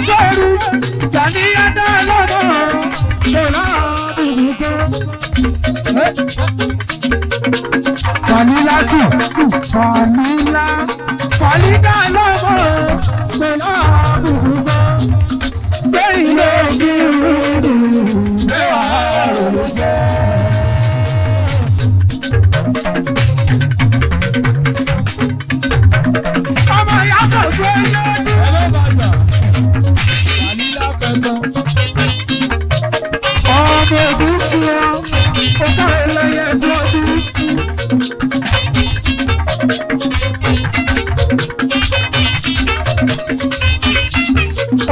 sẹ́rù jàníyàdá lọ́mọ lọ́la àbùkù. Fàlílà tù fàlílà fàlídà lọ́mọ lọ́la àbùkù. Gbé ilé ìgbìrì gbé àrùn sẹ́. Ọmọ ìyá sọ̀gbẹ́ lọ́dún. Ọmọ ògúnṣù ọkọ ẹlẹ́yẹ lọ́dún.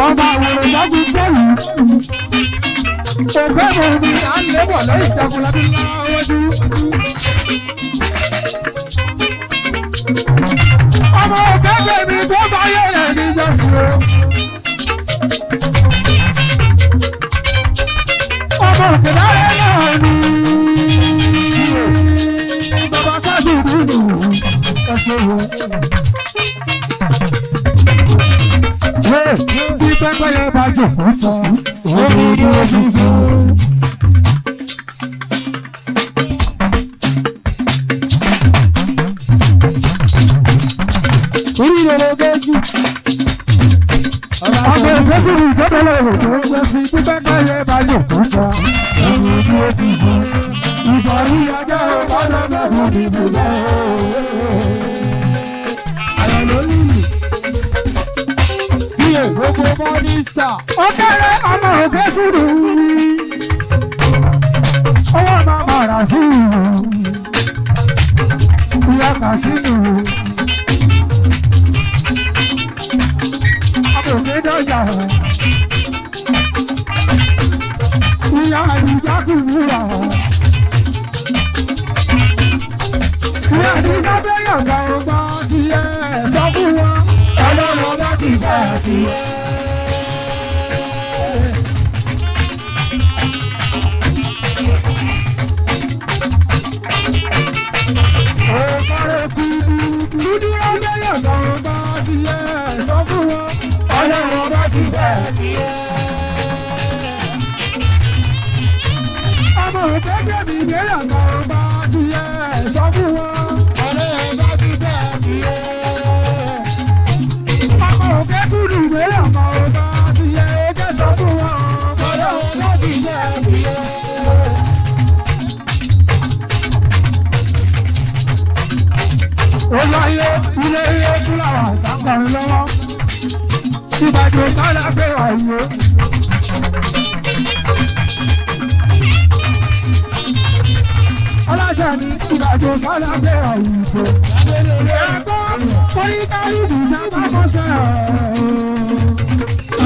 Ọmọ àwòrán lọ́dún bẹ́ẹ̀lú. Ògbẹ́ mọ̀ ní àlébọ̀ lẹ́yìn ìjagunlábí láwọ́dú. Ọmọ ògbẹ́gbẹ́ mi tó bá yẹ̀ rẹ̀ níjọ́sí o. Ọmọ òkèlárẹ̀ náà ni bàbá sáájú nínú ẹsẹ̀ wo. Bí pẹ́pẹ́yẹ bá jòkó tán, omi ni ojú fún. Ìrìnlẹ̀ gẹ́gẹ́. Ọmọ ìgbésùn ìjọba lọ́wọ́ tó ń gbé sí bí pẹ́pẹ́yẹ bá jòkó tán, omi ni ojú fún. Ìbọ̀rí ajá ọ̀pọ̀lọpọ̀ mẹ́fún nínú lọ́wọ́. Àyà lórí gbogbo mọ́nísà. Ó kéré ọmọ òkè sùúrù. Owó máa rà fún ìlú. Ìyá Kàsínù. Ọmọ òkè dọ́jà. Ìyá àdìjá kù wúrà. Ìyá àdìjá fẹ́ yọ̀gá ọgbà tiẹ̀ sọ fún wọn. Ọlọ́run bá ti bá a ti yẹ. Ọ̀kọ̀rẹ́ kúrú dúró lẹ́yìn ọlọ́run bá ti yẹ. Sọ fún wọn. Ọlọ́run bá ti bá a ti yẹ. Ọmọ òkèké mi lẹ́yìn ọlọ́run bá ti yẹ. Sọ fún wọn. Ọlọ́run bá ti bá a ti yẹ. Òkè sùúrù ìwé ọmọ ọba ti yẹ ẹgbẹ́ sọ fún wọn. Bọ́dọ̀ ọba ti yẹ ẹgbẹ́. Ó láyé ilé iye fúláwà sákọrin lọ́wọ́. Ìbàdàn sálà pé àyè. Ọlọ́jà ní Ìbàdàn sálà pé àyè ìfò. Ẹ̀gbọ́n oníkàlù ìjà bá bọ́ sẹ́yà.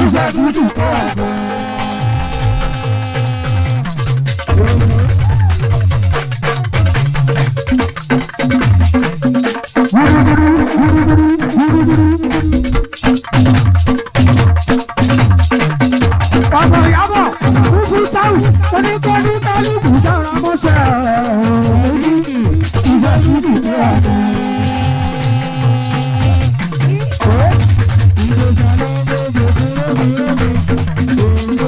Iṣẹ́ dúdú tó àgbẹ̀. Ọ̀pọ̀ ìyàbọ̀ kúkú táwù oníkàlù ìjà bá bọ́ sẹ́yà. Iṣẹ́ dúdú tó àgbẹ̀.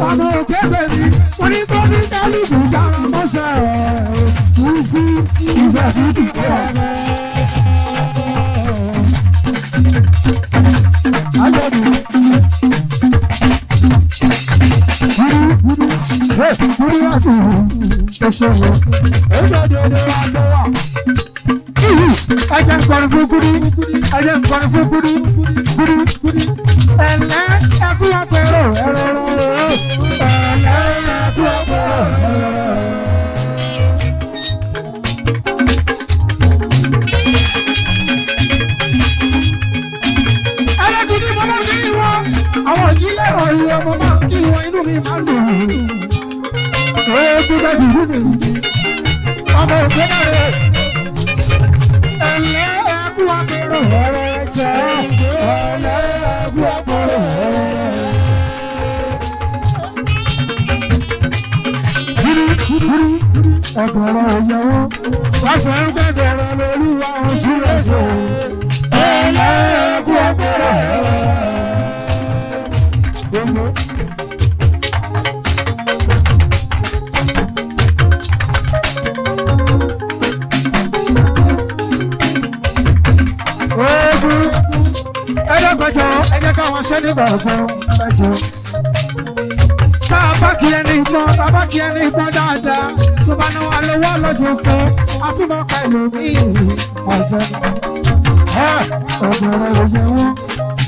Ọmọ òkèèrè mi, wọ́n ní kó ní kálukú jára mọ́sẹ̀ fúfú ìfẹ́ títí tó ọ̀rẹ́. Ajọ́dún. Kúrú láti wù ẹsẹ̀ wọ̀. Ẹgbẹ́dẹ̀ ọdẹ wa tó wà. Ẹsẹ̀ ń kọrin fún kúrú. Ẹsẹ̀ ń kọrin fún kúrú. Kúrú. Ẹ̀lẹ́ ẹkú ọ̀pẹ̀rọ̀ ẹ̀rọ. Ẹlẹ́gùn ní mo máa ń kí wọn, àwọn ìdílé ọ̀rọ̀ ọmọ máa ń kí wọn, inú mi máa ń dùn. Ẹ̀ẹ́dùn bẹ́ẹ̀ dùn mí. Ọmọ òkè náà rẹ̀. Ẹ̀lẹ́ ẹkú ọ̀pẹ̀rọ̀ ẹ̀rọ ẹ̀jẹ̀. Ẹ̀lẹ́ ẹkú ọ̀pẹ̀rọ̀ ẹ̀rọ. Ọ̀gbọ̀nrán ìyàwó, wọ́n sọ ń gbẹ̀gbẹ̀rẹ̀ lórí àwọn tí ó ṣe. ogun ẹlẹ́gbẹ̀jọ ẹ̀jẹ̀ káwọn sẹ́ni gbọ̀ngàn ẹ̀jẹ̀. tá a bá kí ẹni gbọ́n tá a bá kí ẹni gbọ́n dáadáa tó bá náwó alówó lọ́jọ́ kan àtúbọ̀ ká ẹlòmíì ọ̀jẹ̀. ọ̀jẹ̀ rẹ̀ ò yẹ wọ́n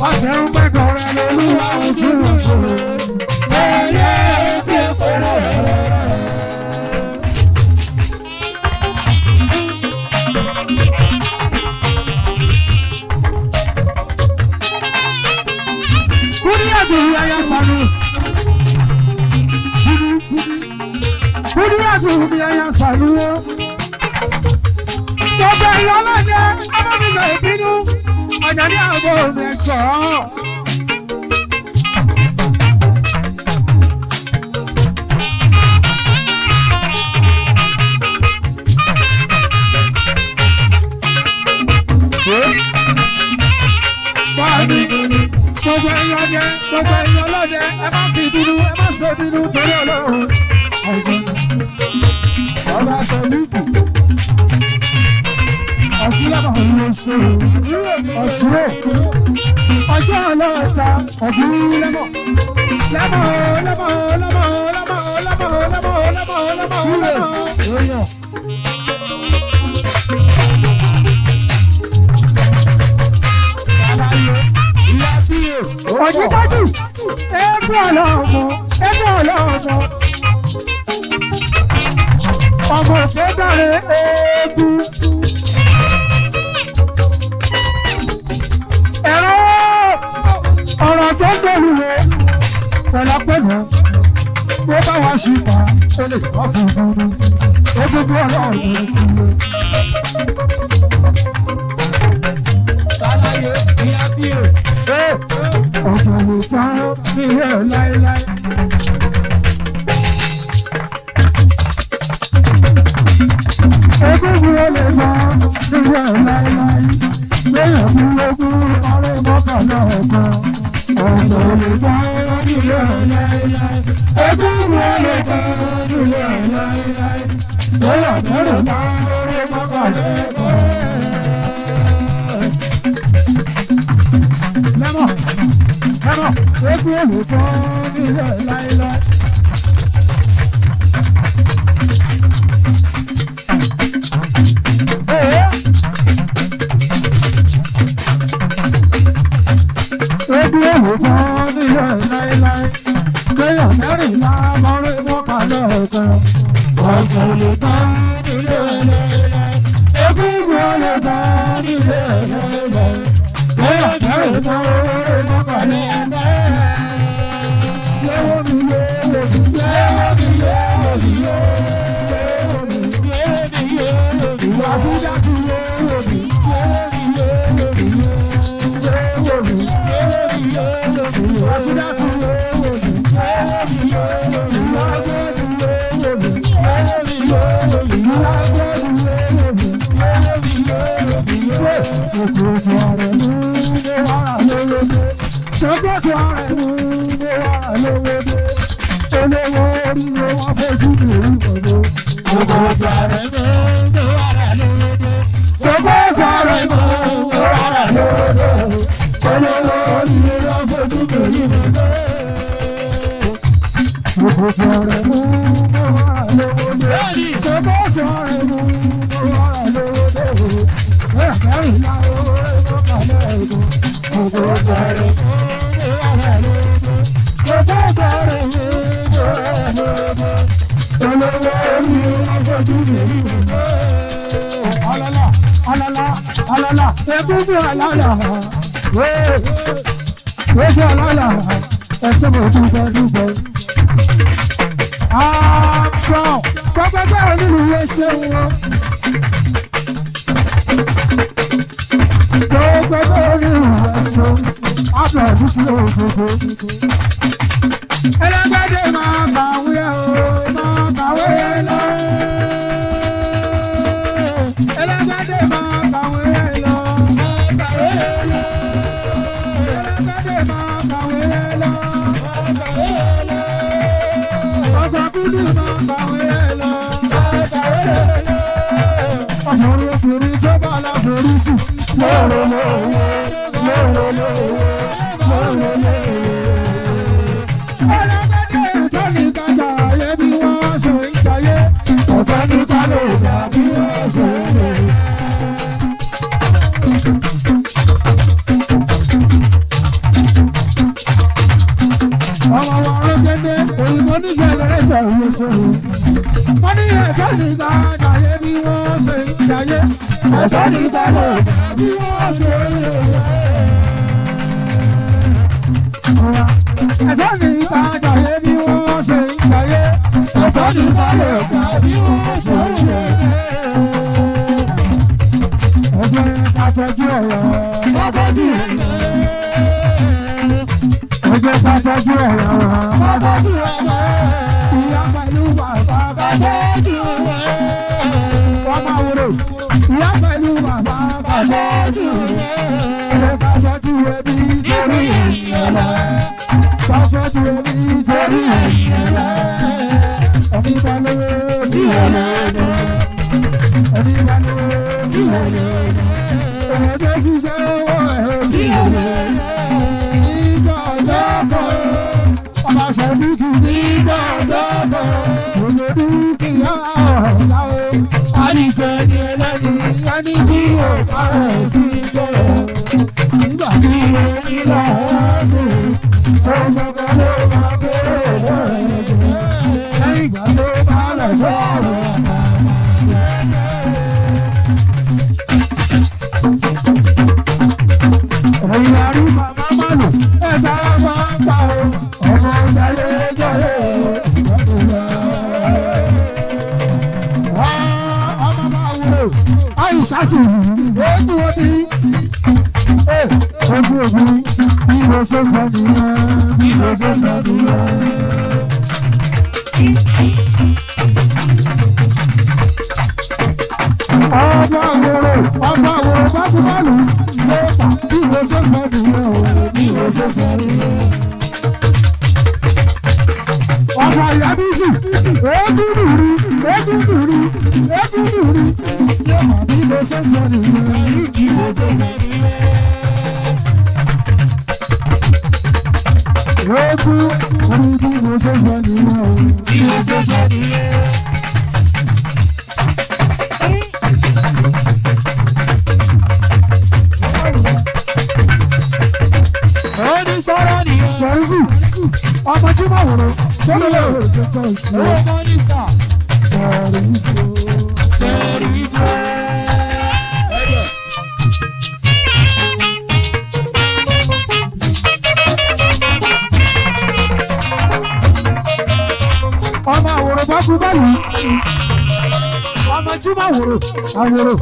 wọ́n ṣe ń pẹ́kọ̀ rẹ̀ lóluwà ojú ìṣòro. ẹ̀yẹ́ ti pẹ̀lú rẹ̀. Kúdíyàtì yáyá sanu. Kúdíyàtì yáyá sanu. Gbogbo ìyá ọlọ́dẹ ọmọbìnrin ìbínú ọjà ní àbọ̀ mẹ́tọ́. Báyìí gbogbo ẹ̀yin ọdẹ gbogbo ẹ̀yin ọlọ́dẹ ẹ má fi bínú ẹ má ṣe bínú torí Ọlọ́run. ọba sọlíkù ọ̀ṣunlẹ́mọ̀ ló ṣe ọ̀ṣunlẹ̀ ọjọ́ ọlọ́ọ̀ta ọ̀ṣunlẹ́mọ̀ lẹ́mọ̀ lẹ́mọ̀ lẹ́mọ̀ lẹ́mọ̀ lẹ́mọ̀ lẹ́mọ̀ lẹ́mọ̀ lẹ́mọ̀. Ọ̀jítájú ẹgbẹ́ ọlọ́mọ ọmọ òfé dáre eégún ẹ̀rọ ọ̀rọ̀ tó gbẹ̀rù rẹ̀ pẹ̀lápẹ̀lú bó bá wá sí pa ó lè wá fún un egungun ọlọ́run ti lé. Sálàyé ìyá bí o. Ọ̀jọ̀ lè tán nílé láéláé. Egungun ó lè tán nílé láéláé. Léèyàn fún ogún ọ̀rẹ́ mọ́kànlá ọ̀kan. Ọ̀jọ̀ lè tán nílé láéláé. Egungun ó lè tán nílé láéláé. Léèyàn fẹ́ràn náà ọ̀rẹ́ mọ́kànlá ọ̀kan. Lẹ́mọ̀ egun olùkọ́ nílẹ̀ láéláé. Egun olùkọ́ nílẹ̀ láéláé. Kéèyàn mẹ́rìnlá mọ́rí mọ́kànlá ọ̀kan. Ọ̀sẹ̀ olùkọ́ nílẹ̀ láéláé. Egun olùkọ́ nílẹ̀ láéláé. Kéèyàn mẹ́rìnlá mọ́rí mọ́kànlá ọ̀kan. Egungun alala, wéjì alala, ẹsẹ̀ mo dúpẹ́ dúpẹ́. Àpọ̀ pẹ́pẹ́pẹ́ onílùú ẹsẹ̀ wọn. Pẹ́pẹ́pẹ́ onílùú ẹsẹ̀ àpọ̀ ìdísí òfófó. Ẹlẹ́gbẹ́dẹ́ máa kàwé o, máa kàwé lọ. Ẹlẹ́gbẹ́dẹ́ máa kàwé lọ. Wọ́n ní ẹ̀sọ́ nígbà jàyé bí wọ́n ṣe jàyé. Ẹ̀sọ́ nígbà lè bí wọ́n ṣe lè wẹ̀. Ẹ̀sọ́ nígbà jàyé bí wọ́n ṣe jàyé. Ẹ̀sọ́ nígbà lè bí wọ́n ṣe lè wẹ̀. Ẹ̀sọ́ pàtàkì ọ̀rọ̀ pàtàkì ọ̀rọ̀. Ẹ̀sọ́ pàtàkì ọ̀rọ̀ pàtàkì ọ̀rọ̀. Ìyá pẹ̀lú bàbá pàtàkì ọ̀rọ̀. Wọ́n máa wúlò. Ìyá pẹ̀lú bàbá pàtàkì ọ̀rọ̀. Ẹ̀sọ́ pàtàkì ẹbí torí ìyàrá. Pàtàkì ẹbí torí ìyàrá. Ẹbí bá lówó tí ìyàrá lọ. Ẹbí bá lówó tí ìyàrá lọ. Ẹ̀jẹ̀ ṣiṣẹ́ owó ẹ̀ tí ìyàrá lọ. Ìjọ ọ̀dọ́kọ̀ ọba sọ̀díkì nígbà ọ̀dọ́kọ̀ òyìnbó kìíyà ọ̀la o. A ní sẹ́ni ẹlẹ́ni ẹni tí ò bá rẹ̀ sí jẹ́ nígbà tí orí lọ ọ̀dùn ọ̀gbọ̀gbọ̀ ló máa kéré lọ́rẹ̀ lẹ́yìn ìgbà tó bá lọ sọ̀rọ̀ ẹ̀yìn àrí màmá màlù ẹ̀ sára máa ń pa o ọmọ ìdáyé jọ̀rẹ́ ọmọ máa wúlò àìsàtì ojú omi ojú omi bí mo ṣe sọ nìyẹn bí mo ṣe sọ nìyẹn. Ọba àwòrò bá fún bọ́ọ̀lù ló fà bí mo ṣe sọ nìyẹn o bí mo ṣe sọ nìyẹn. Ọba Ìyábísì égúndùrú yóò mà bí mo ṣe sọ nìyẹn bí mo ṣe sọ nìyẹn. Ojú orí bí mo ṣe sọ nìyẹn o bí mo ṣe sọ nìyẹn. Sọ́rọ́ nìyẹn. Sọ̀rọ̀kù ọmọ tí mo wòrò tó lè lò jẹjẹ ìṣe. Owó mọ́nísà. Sọ̀rọ̀kù. Ọmọ àwòrán bá kú báyìí. Ọmọ tí mo wòrò àwòrò.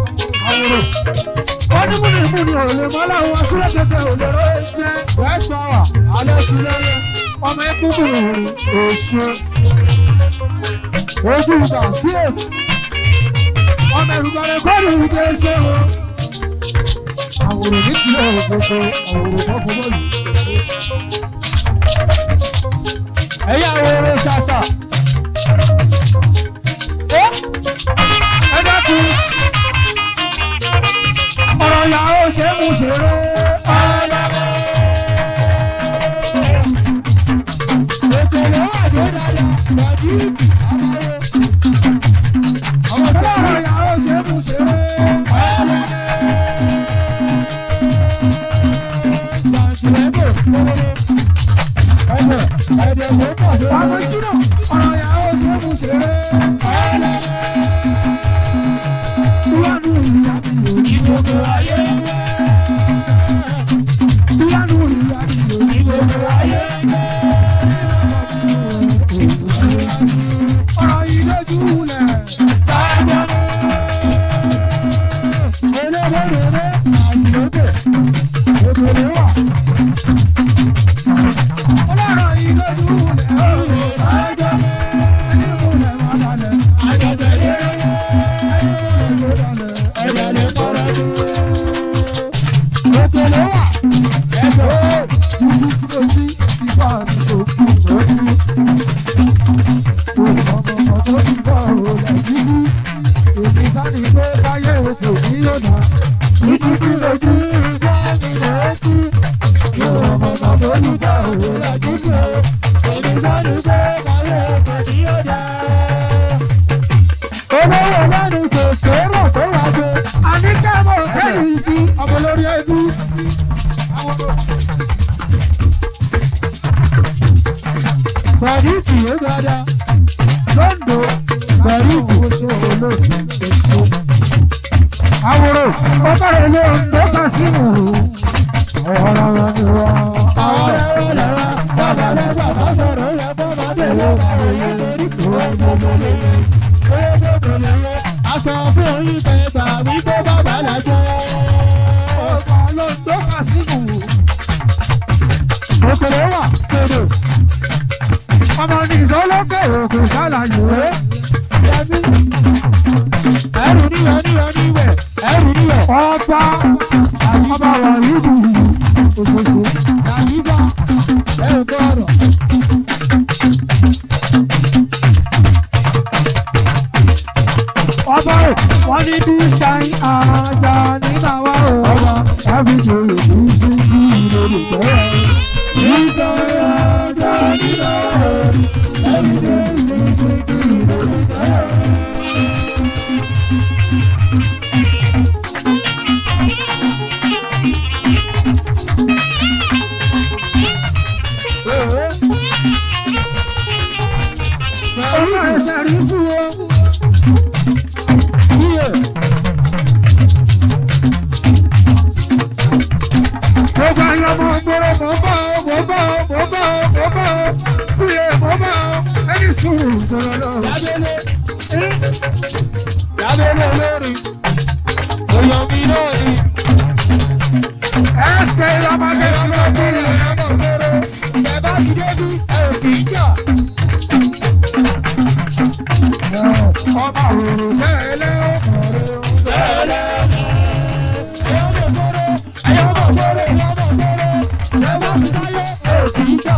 Wọ́n ní múni ò lè mọ́ láwọn aṣọ́lẹ̀ tẹ̀tẹ̀ ò lè rọ́ ẹ̀ṣẹ́. West Power alẹ́ sílẹ̀ ọmọ ẹkún bìrì èṣe. Ojú ìgbà sí èkó. Ọmọ ìrùbọ̀rẹ̀ kọ́ọ̀lù ìgbé ṣe o. Àwòrán ní tilẹ̀ òṣèṣe àwòrán kan fún bọ́ọ̀lù. Ẹ̀yà àwòrán ṣàṣà. Ẹ dákun. Ọ̀rọ̀ ìyàwó ṣe mú ṣeré. Èkèlè wà tó dáadáa, lọ́dí ìbí, àmàlẹ́. Ọ̀rọ̀ ìyàwó ṣe mú ṣeré. Ẹ̀dẹ̀ tó pọ̀ sí ọmọ ìṣúná. Ọ̀rọ̀ ìyàwó ṣe mú ṣeré. Ìyanu ìyá mi ò ní gbogbo ayé. Ìyanu ìyá mi ò ní gbogbo ayé. Ọ̀rọ̀ yìí lójú lẹ̀. Táyọ̀. Elébèrè àyílókè. Èbèrè wà. Ọlọ́rọ̀ yìí lójú lẹ̀. Táyọ̀. Ẹni mú lẹ̀ má balẹ̀. Àjọ̀bẹ̀rẹ̀. Èkèlè wà. Ẹ̀jọ̀ ìlú tí mo sí ìgbà mi ò fi ìtọ́jú. Ọmọ tó ti bọ̀ ọ̀rọ̀ yìí. Èmi sáré pé káyé ètò ní yóò dá. Ìdí tí mo ojú ìgbà mi lọ́sí. Yóò mọ̀ mọ̀ tó ní ká òwe àdúgbò. Èmi sọ́ni pé káyé ọkọ̀ ní ọjà. Olówó lẹ́nu kò sérò tó wá gbé. Àníkàmọ̀ kẹ́yìn ìdí ọmọ lórí ẹbí. Sọ̀ríkì ó dáadáa. Lọ́ńdọ̀ Sọ̀ríkì ó ṣe olóòtú èkó. Àwòrán ó bẹ̀rẹ̀ lé tó bá sínú ọ̀rọ̀ wọn ni wọ́n. Àwọn ẹ̀rọ lẹ́wà bàbá lẹ́gbà bá sọ̀rọ̀ yẹ bàbá bẹ̀rẹ̀ bàbá yẹ lórí ìwé gbogbo lè yẹ. Oyè gbogbo lè yẹ. Aṣọ fún orí kẹta wípé bàbá lẹ́jọ́. Ọ̀pọ̀ ló ń tó bá sínú. Òkèlè wà kéde. Ọmọ ní ìsọlọ́kẹ̀ òkè ṣàlàyé. Ẹrù níwẹ̀ níwẹ̀ níwẹ̀ ẹrù níwẹ̀. Ọba wà nídìí òṣèṣe. Àyíká ẹrù tó ọ̀rọ̀. Ọba rẹ̀ wọ́n ní bí ṣáì àjà nígbà wà ó. Ọba ẹbí tó lè ní sí bí ìlòlè tẹ́lẹ̀. Nígbà àjà nígbà wà ó. Ẹbí tó lè ní sí bí ìlòlè tẹ́lẹ̀. Ọmọ ẹsẹ̀ rí fún ọ. Gbogbo ayọ̀ mọ̀ gbọ́rọ̀ mọ̀ bá kúyè mọ̀ bá ẹni sùúrù sọ̀rọ̀ lọ. Yábẹ́lẹ́ lórí oyọ̀ mi lórí. Ẹ̀sìpẹ̀ ìyàmọ̀dé ọlọ́dún rẹ̀ ẹ̀mọ̀ gbọ́rọ̀. Ẹ bá ti débi ẹ̀ kì í jà. Ọba òrò tẹ́lẹ̀ ọkọ̀rẹ́ tẹ́lẹ̀ ẹ̀yọ́mọ̀ gbọ́rọ̀ ẹ̀yọ́mọ̀ gbọ́rọ̀ ẹ̀bá ti sáyé òkì ìjà.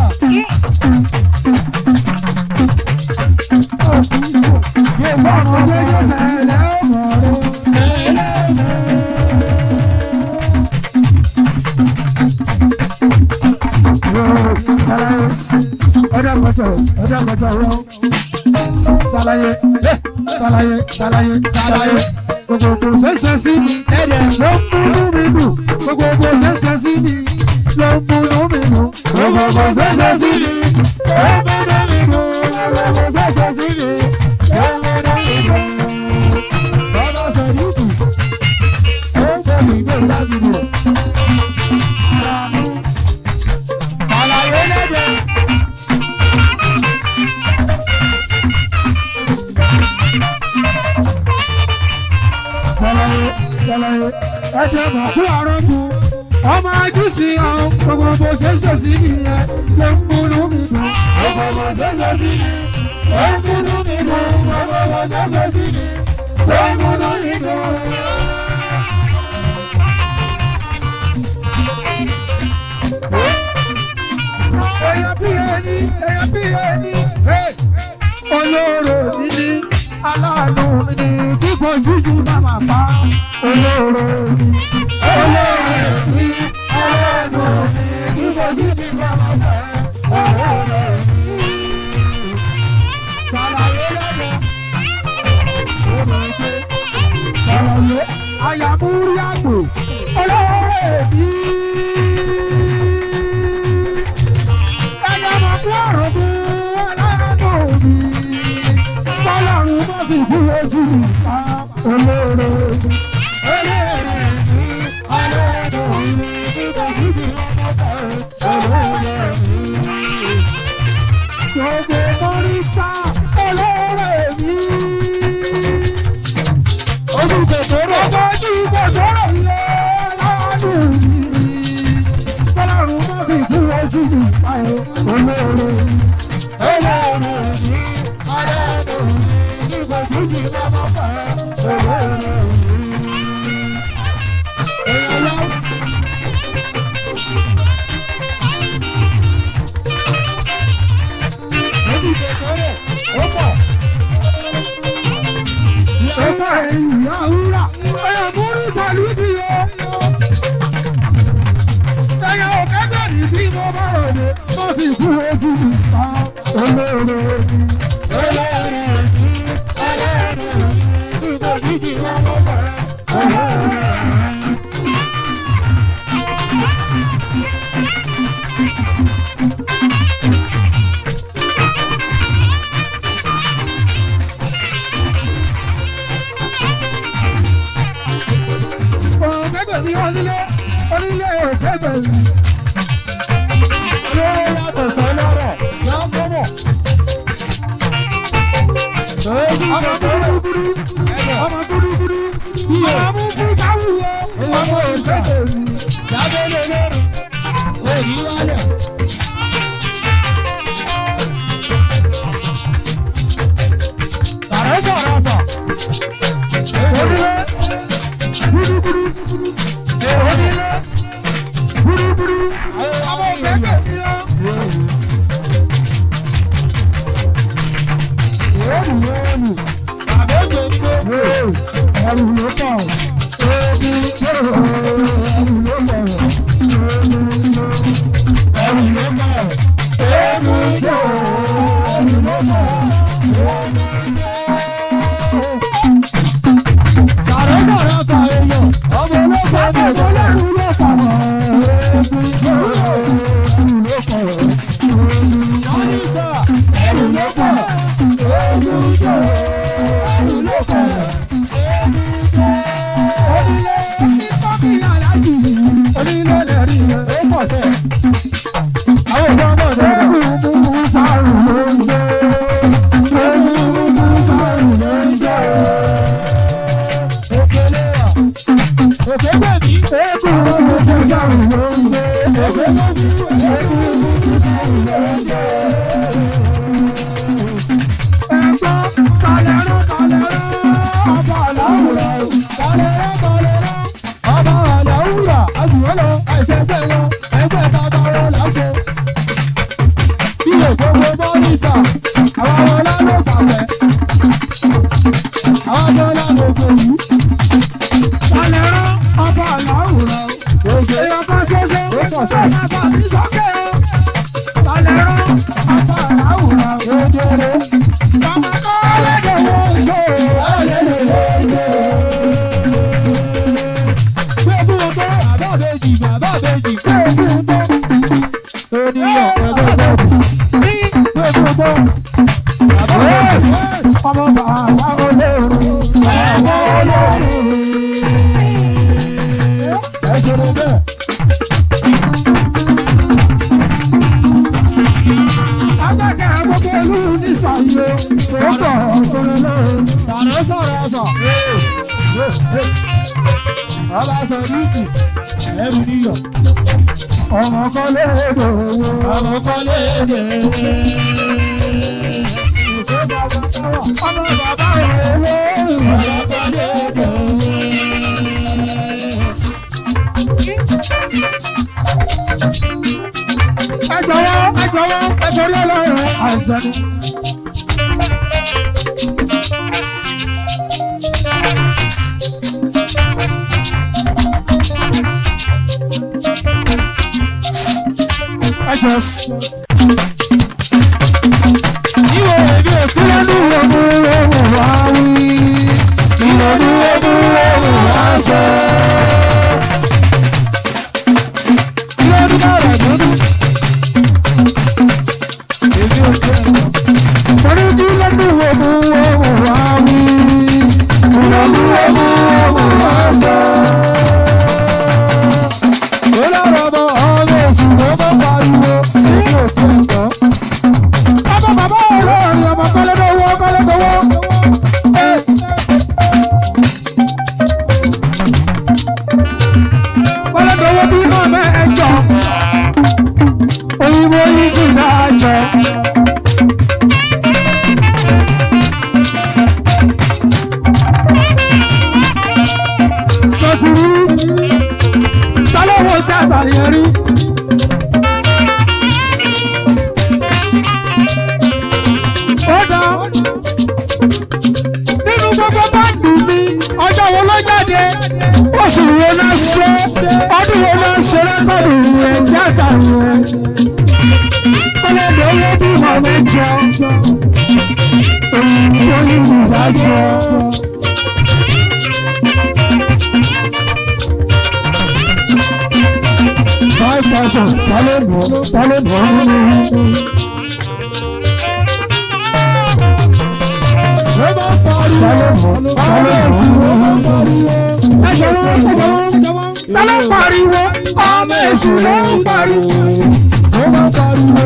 Yorùbá ọmọdé yóò tẹ́lẹ̀ ọkọ̀rẹ́ tẹ́lẹ̀ ọjọ́ kọjọ rọ. Ṣàlàyé gbogbo ṣẹ̀ṣẹ̀ sí mi ló ń múnú mi dùn. Gbogbo ṣẹ̀ṣẹ̀ sí mi ló ń múnú mi dùn. Gbogbo ṣẹ̀ṣẹ̀ sí mi ló ń múnú mi dùn. Gbogbo ṣẹ̀ṣẹ̀ sí mi ló ń múnú mi dùn. Bọ́lá sọ yìí dùn. Ó ń bọ̀ mí gbé lágbègbè. Àlàyé lẹ́gbẹ̀ẹ́. Ṣàlàyé ẹjẹ mọ̀ fún àrọ́bù ọmọ ajúsí àwọn gbogbo ṣẹṣẹ sí nìyẹn ló ń múnú mi dùn. Gbogbo ṣẹṣẹ sí ni ló ń múnú mi dùn. Gbogbo ṣẹṣẹ sí ni ló ń múnú mi dùn. Èèyàn bí ẹni olóró níní aláàánú mi ní kíkọ jíjí máma pa olóró mi. Olóró mi aláàánú mi kíkọ jíjí máma pa olóró mi. Ṣàlàyé lọ́dọ̀ ṣàlàyé àyàmúyàgbò olóró mi. Ẹ̀yàmọ̀ fún ọ̀rọ̀ mi aláàánú mi. Bọ́lọ́run má fi kú ojú mi pa olóró mi. Olóró mi aláàánú mi kíkọ jíjí máma pa olóró mi. Gbogbo mọ́rísà olóró mi. Olùkòkòrò bọ́jú kòkòrò lé aláàánú mi. Bọ́lọ́run má fi kú ojú mi pa olóró mi. Olóró mi aláàánú mi kíkọ jíjí máma pa olóró mi. Ọba ìyá wúrà, ẹ̀yà múrí tàlú bí o. òkèbè mi. Olówó yàtọ̀ sọ́lọ́rọ̀ lọ́kọ́mọ̀. Ọmọ gúdúgúdú, ọmọ gúdúgúdú, ọmọ múkú káwùyẹ, ọmọ òkèbè mi. Lábẹ́lẹ̀ lóru, òní wálẹ̀. Sàrẹ́ sọ̀rọ̀ bọ̀. Onílé, gúdúgúdú, onílé, gúdúgúdú, ọmọ òkèbè mi lọ. Ẹrù àbẹ́jọ ń gbé ẹrù ló pọ̀ ẹrù ló pọ̀ ẹrù ló pọ̀ ẹrù ló pọ̀. Sàrẹ́ sàrẹ́ fà èèyàn ọmọ olóko ọmọ olóko ló fà wọ́n ẹrù ló pọ̀. Ọmọ kọ́lé èdè owó. Ọmọ kọ́lé èdè owó. Ọmọ bàbá owó. Ọmọ kọ́lé èdè owó. Ẹ torí Ọlọ́run àìsàn. Ìwé èdè òkúlẹ́nu ọmọ ohun wá wí. Ìlọ́dú ọdún ohun wá sọ. Ìlọ́dún bàrà dúdú. Èdè òkúlẹ́nu. Torí kí lọ́dún ohun wá wí. Ìlọ́dú ọdún ohun wá sọ. Ó lọ́rọ̀ bọ̀ ọmọ èsì ló bọ́ pariwo. Èdè òkúlẹ́nu. Ọmọ bàbá olórin ọmọ kọ́lẹ́dọ̀wọ́ kọ́lẹ́dọ̀wọ́. Kọ́lẹ́dọ̀wọ́ bí náà mẹ́ẹ̀jọ. Òyìnbó yìí ti dájọ́. Sọ̀tìrí tálọ́wọ́ tí a sàlẹ̀ rí. Nínú gbogbo báńdù mi, ọjọ́ wo ló jáde? Oṣù wo ló ṣe? Ọdún wo ló ṣe rẹ́kọ̀dù yẹn tíátà yẹn? Ọlọ́dọ̀ owó bí wọ́n mẹ́jọ. Òyìnbó ní ìdájọ́. 5,000 tálẹ̀ bọ̀ nínú. Sálẹ̀ bọ̀. ta ló pariwo ọmọ èṣù ló ń pariwo ló bá pariwo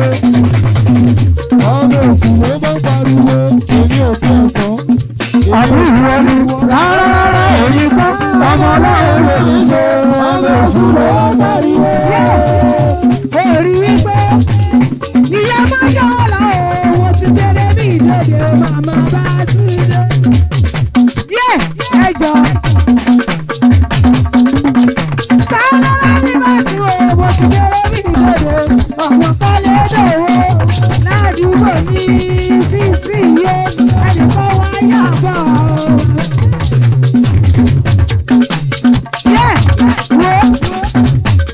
ọmọ èṣù ló bá pariwo èmi ò fi ẹ̀kọ́. àbúrò ni rárá òyìnbó ọmọ ọlọ́run lè ní ṣe ọmọ èṣù ló bá pariwo. orí wípé ìyá máa yọ ọ́ la o wọ́n ti bẹ̀rẹ̀ bí ìjọba màmá bá tún lé. ẹ jọ. sálára ní bàtí o mo ti bẹ̀rẹ̀ bí ìjọba ọ̀pọ̀ kọ́lé dòwó ládùúgbò ní sísì yé ẹnìkan wá yà bọ̀ wo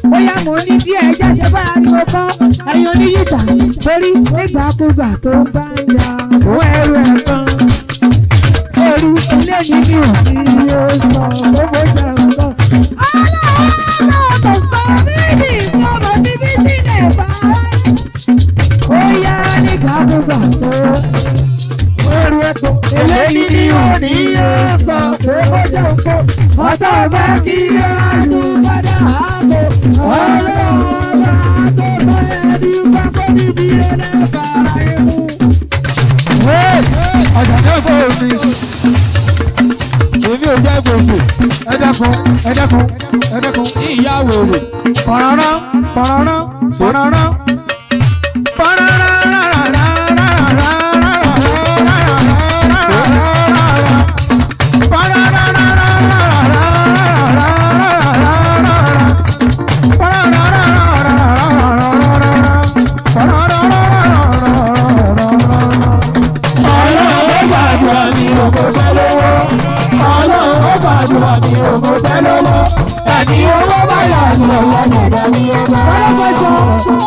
bóyá mo ní díẹ̀ ẹjẹ́ ṣe bá ariwo kọ́ ẹ̀yin oníyìtà torí nígbàkúgbà tó bá ń ya owó ẹrù ẹ̀ kan orí ilé ní ní òní yóò sọ gbogbo jẹ́ ọ̀kan. ọlọ́run tó sọ níbi ìfọ̀mọ́ bíbí sílẹ̀ bá ó yá nígbàkúgbà tó orí ẹ̀kọ́ ilé ní ní òní yóò sọ gbogbo jẹ́ ọ̀kan. ọ̀tọ̀ bá kí ọ̀nù padà àbò ọlọ́run bá tó sọ ẹni pápá níbi ẹ̀rẹ́ bàrà ẹ̀mú. ọjà náà kò ní èmi ò jẹ́ gbèsè ẹ̀dẹ́kun ìyàwó rẹ̀ pọ̀rọ̀rọ̀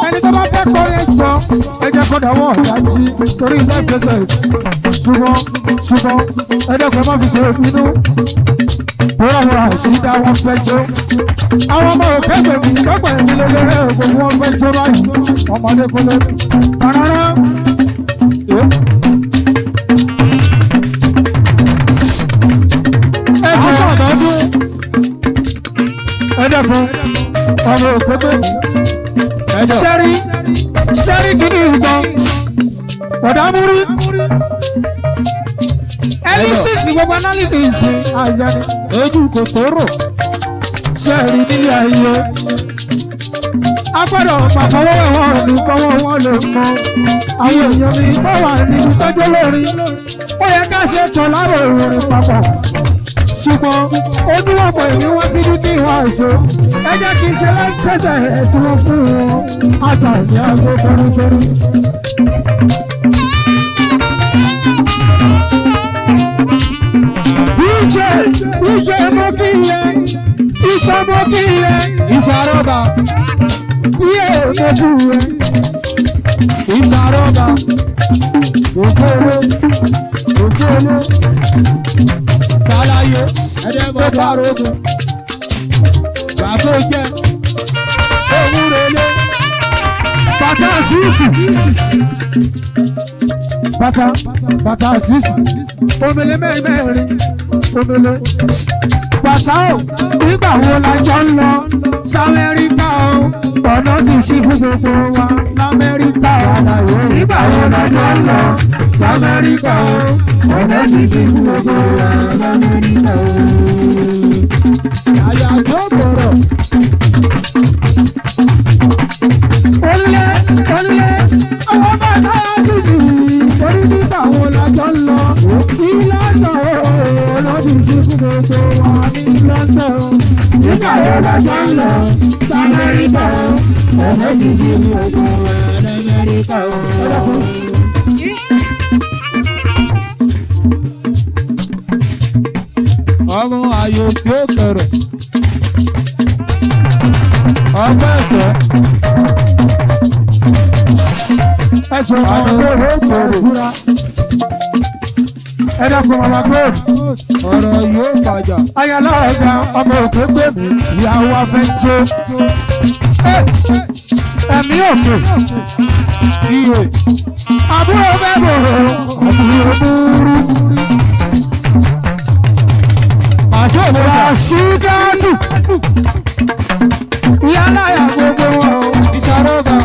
ẹni tó bá fẹ́ kọ́ ẹjọ́ ẹjẹ́ kọ́dà wọ́n ọ̀dájí torí ilé ìgbésẹ̀ ṣùgbọ́n ẹ̀dẹ́kùn má fi ṣe ìpinnu bóyá wọn àṣìdá wọn fẹ́ jó àwọn ọmọ òkè gbèmí lọ́pọ̀ ẹ̀mí lélẹ́rẹ́ gbogbo wọn fẹ́ jó báyìí ọmọdé kọ́lé rárá. ẹjọ́ sọ̀dọ́dún ẹ̀dẹ́kùn ọmọ òkè gbèmí sẹ́rí gidi ìgbọ́n ọ̀dàmúrí analysis ni gbogbo analysis ni àyàní ojú kò tóró sẹ́rí nílé ayé agbọ́dọ̀ pàfọwọ́ wọn ní kọ́wọ́ wọn lè mọ àwọn èèyàn mi bá wà nínú tọ́jú lórí ó yẹ ká ṣe tọ́ lábọ̀ ìròyìn papọ̀ ṣùgbọ́n ojúwọ̀pọ̀ èmi wọ́n sí ní ìwọ̀n àṣọ ẹ jẹ́ kí n ṣe lẹ́kẹ̀sẹ̀ ẹ̀ tí wọ́n fún wọn àjà ní aago fẹ́rẹ́fẹ́rẹ́. ìjẹ́ mo kí yẹ ìṣọ́ mo kí yẹ ìṣàrọ́bà bí èèmọ̀ bù yẹ ìṣàrọ́bà òkèlè ṣàlàyé ẹ̀dẹ́gbọ́n dárógún gbàgbó jẹ́ òwúrẹ́lé bàtà sísì bàtà sísì omele mẹ́rin omele bàtà ò nígbà wo la jọ ń lọ s'Amẹ́ríkà o ọ̀nà ti ṣí fún gbogbo wa l'Amẹ́ríkà o nígbà wo la jọ ń lọ s'Amẹ́ríkà o ọ̀nà ti ṣí fún gbogbo wa l'Amẹ́ríkà o. àyà tó gbòòrò. Olé àwọn bàtà sísì torí nígbà wo la jọ ń lọ sí London o lọ́dún sí fún gbogbo wa ní London o nígbà wo la jọ ń lọ s'Amẹ́ríkà o ọ̀nà ti ṣí fún gbogbo wa l'Amẹ́ríkà o. ọmọ ayò tí ó kẹrọ ọgbẹ́ ẹ̀sẹ̀. ẹ̀sùn àwọn olóòrò kòrò fúra ẹ̀dàkùn ọmọ gold ọ̀rọ̀ yóò bàjá. ayálà ọ̀gá ọmọ òkè gbèmí ìyàwó afẹ́jọ́ ẹ̀mí òkè iye àbúrò bẹ́bọ̀ àbúrò búrú àṣìdáàtù láyà gbogbo wọn o ìṣàrògà.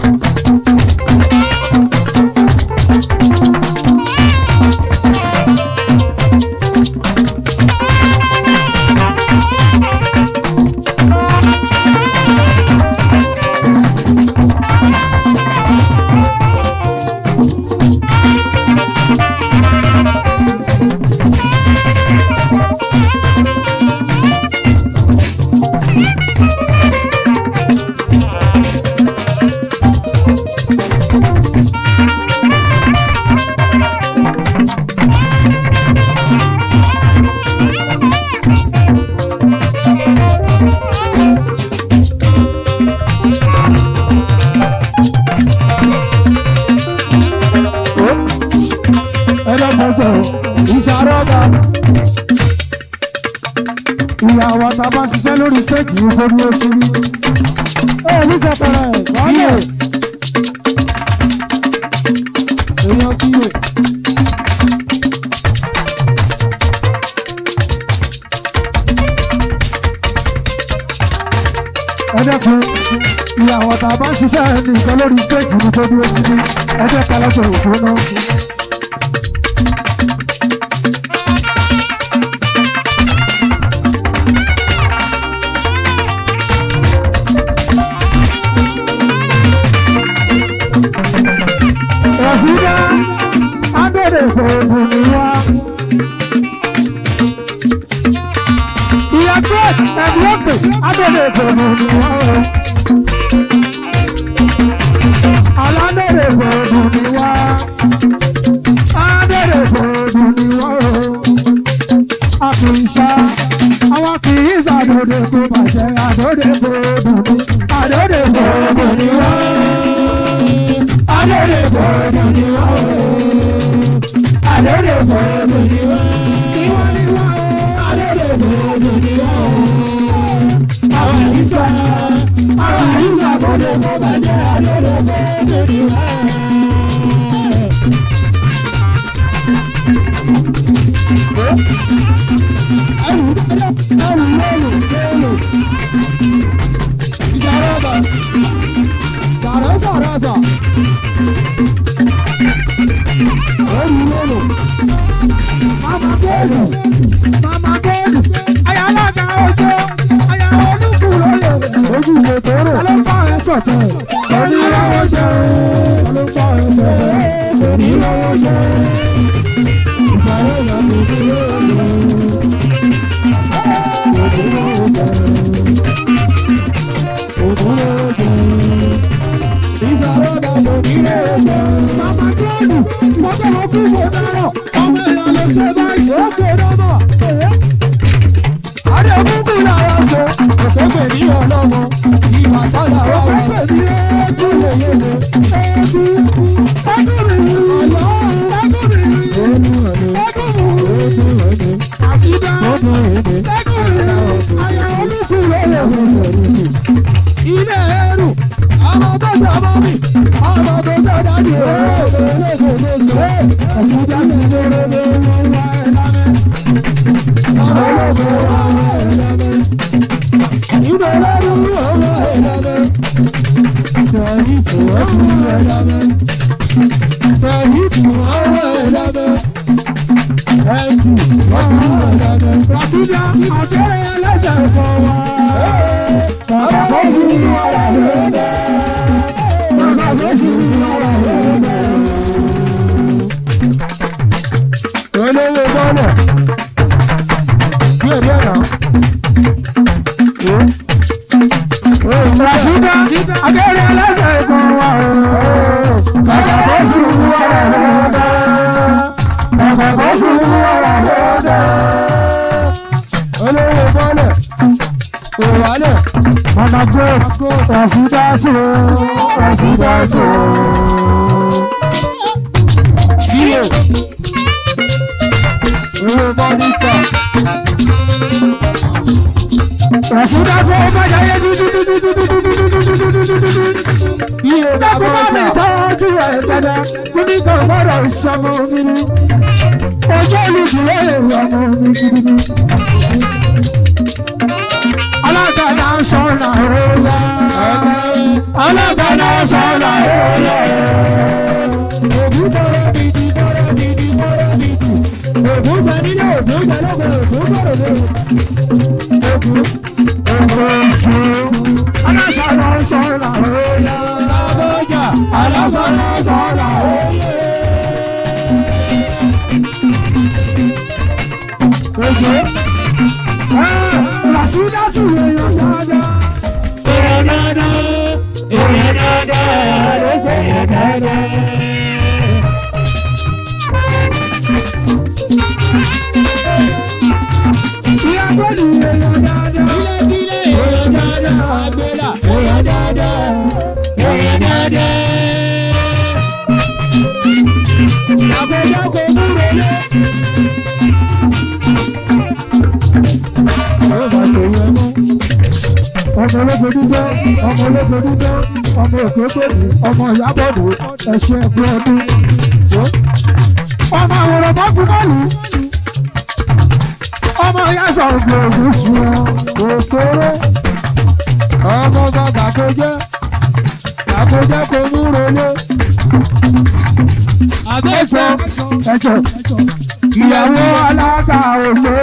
Ìyàwó tá a bá ṣiṣẹ́ lórí stéèjì ní kó ní oṣù ní. Ó ní sẹ́pẹ̀rẹ̀ wáyé. Èèyàn kíyè. Ẹ dẹ́kun ìyàwó tá a bá ṣiṣẹ́ nìkan lórí stéèjì ní kó ní oṣù ní. Ẹ dẹ́kun aláṣọ òfin náà. Rasida abẹ́rẹ́ fòògùn ni wá. Ìyá Great tàbí òkè abẹ́rẹ́ fòògùn ni wá. Alábẹ́rẹ́ fòògùn ni wá. Abẹ́rẹ́ fòògùn ni wá. A kì í ṣá, àwọn kì í ṣàdóde kó bàjẹ́ àdóde fòògùn ni. Àdóde fòògùn ni wá. Adore fòògùn ni wá o. Adore fòògùn ni wá. Ìwọ ni wá o. Adore fòògùn ni wá o. Àwọn àyíṣà kò lè kó bàjẹ́ adore fòògùn ni wá. Ẹrù lóòlù. Ìjàrọ̀bà. Sàrẹ́sàrẹ́sà. Mama Gẹ́lù, Mama Gẹ́lù, aya alága ọjọ́, aya olúkú lóye, ojú ìwé tóró, alóńpá ẹ̀ sọ̀tẹ̀, onílọ́wọ́ jẹun, alóńpá ẹ̀ sọ̀tẹ̀, onílọ́wọ́ jẹun, ìfàyè ìyá mi ti lóye, òkúlọ́wọ́ jẹun, òkúlọ́wọ́ jẹun, ìsàrọ̀dà ló nílé jẹun. Mama Gẹ́lù, wọ́n bẹ̀rẹ̀ kú ìwé dárọ̀. Ṣé báyìí ó ṣe lọ́mọ? Adé kúkú lára ṣe, òfé pè ní ọlọ́mọ, ìwà sọ́dà wà wá. Òfé pè ní ẹ̀ẹ́dùn lèyẹ̀lẹ̀, ẹ̀ẹ́dùn, àfidá, àyà olúkú lóye. Ilé ẹrù, ọmọ tó jẹ ọmọ mi, ọmọ tó jẹ dájú àṣìdá sí lóore lóore wá ẹ̀ lábẹ́. Ọmọ olóògùn wá ẹ̀ lábẹ́. Ìgbà lẹ́rú ọmọ ẹ̀ lábẹ́. Sẹ̀yìn tó ọmọ ẹ̀ lábẹ́. Sẹ̀yìn tó ọmọ ẹ̀ lábẹ́. Ẹ̀jù ọmọ ẹ̀ lábẹ́. Rasida àbẹ̀rẹ̀ ẹlẹ́sẹ̀ kan wá. Bàbá kò sí wàrà lóde. Bàbá kò sí wàrà lóde. Olówó bọ́ọ̀lù díẹ̀ díẹ̀ náà. Rasida abẹ́rẹ́ ẹlẹ́sẹ̀ kan wá o. Bàbá kò sí wàrà lóde. Bàbá kò sí wàrà lóde. Olówó bọ́ọ̀lù òwálẹ̀. Mama jó Rasida tó Rasida tó. Díẹ̀. Rasida tó bá yáyé iye bàbá mi tọ́jú ẹ̀ dada kíní kan gbọ́dọ̀ ìṣàmù mi ni ọjọ́ olùdílé ọmọ mi gidi ni. Alága national oya. Alága national oya. Ògùn tọrọ bìdì tọrọ bìdì tọrọ bìdì. Ògùn jẹ nílé ògùn jẹ lóko ògùn tọrọ lé. Ògùn ṣe. Alága national oya. Àbọ̀jà alága national oya. Ojo. Rasida tu èèyàn dáadáa. Èèyàn dáadáa. Èèyàn dáadáa. Ló ṣe èèyàn dáadáa. Ìyá gbọ́dọ̀ èèyàn dáadáa. Ilé èèyàn dáadáa. Àgbélà èèyàn dáadáa. Èèyàn dáadáa. Àgbẹ̀dá kò múre lé. Ọmọ olóògbé ọmọ olóògbé ọmọ òkèkèrè ọmọ ìyábọ̀dé ẹ̀ṣẹ̀ ẹ̀kú ọdún. Ọmọ àwòrán bọ́ọ̀gù bọ́ọ̀lù. Ọmọ yàtọ̀ ògùn sùn òṣèré. Ọmọ gàkójẹ́ kò múre lé. Ẹ̀jọ̀ ìyàwó alága òjò.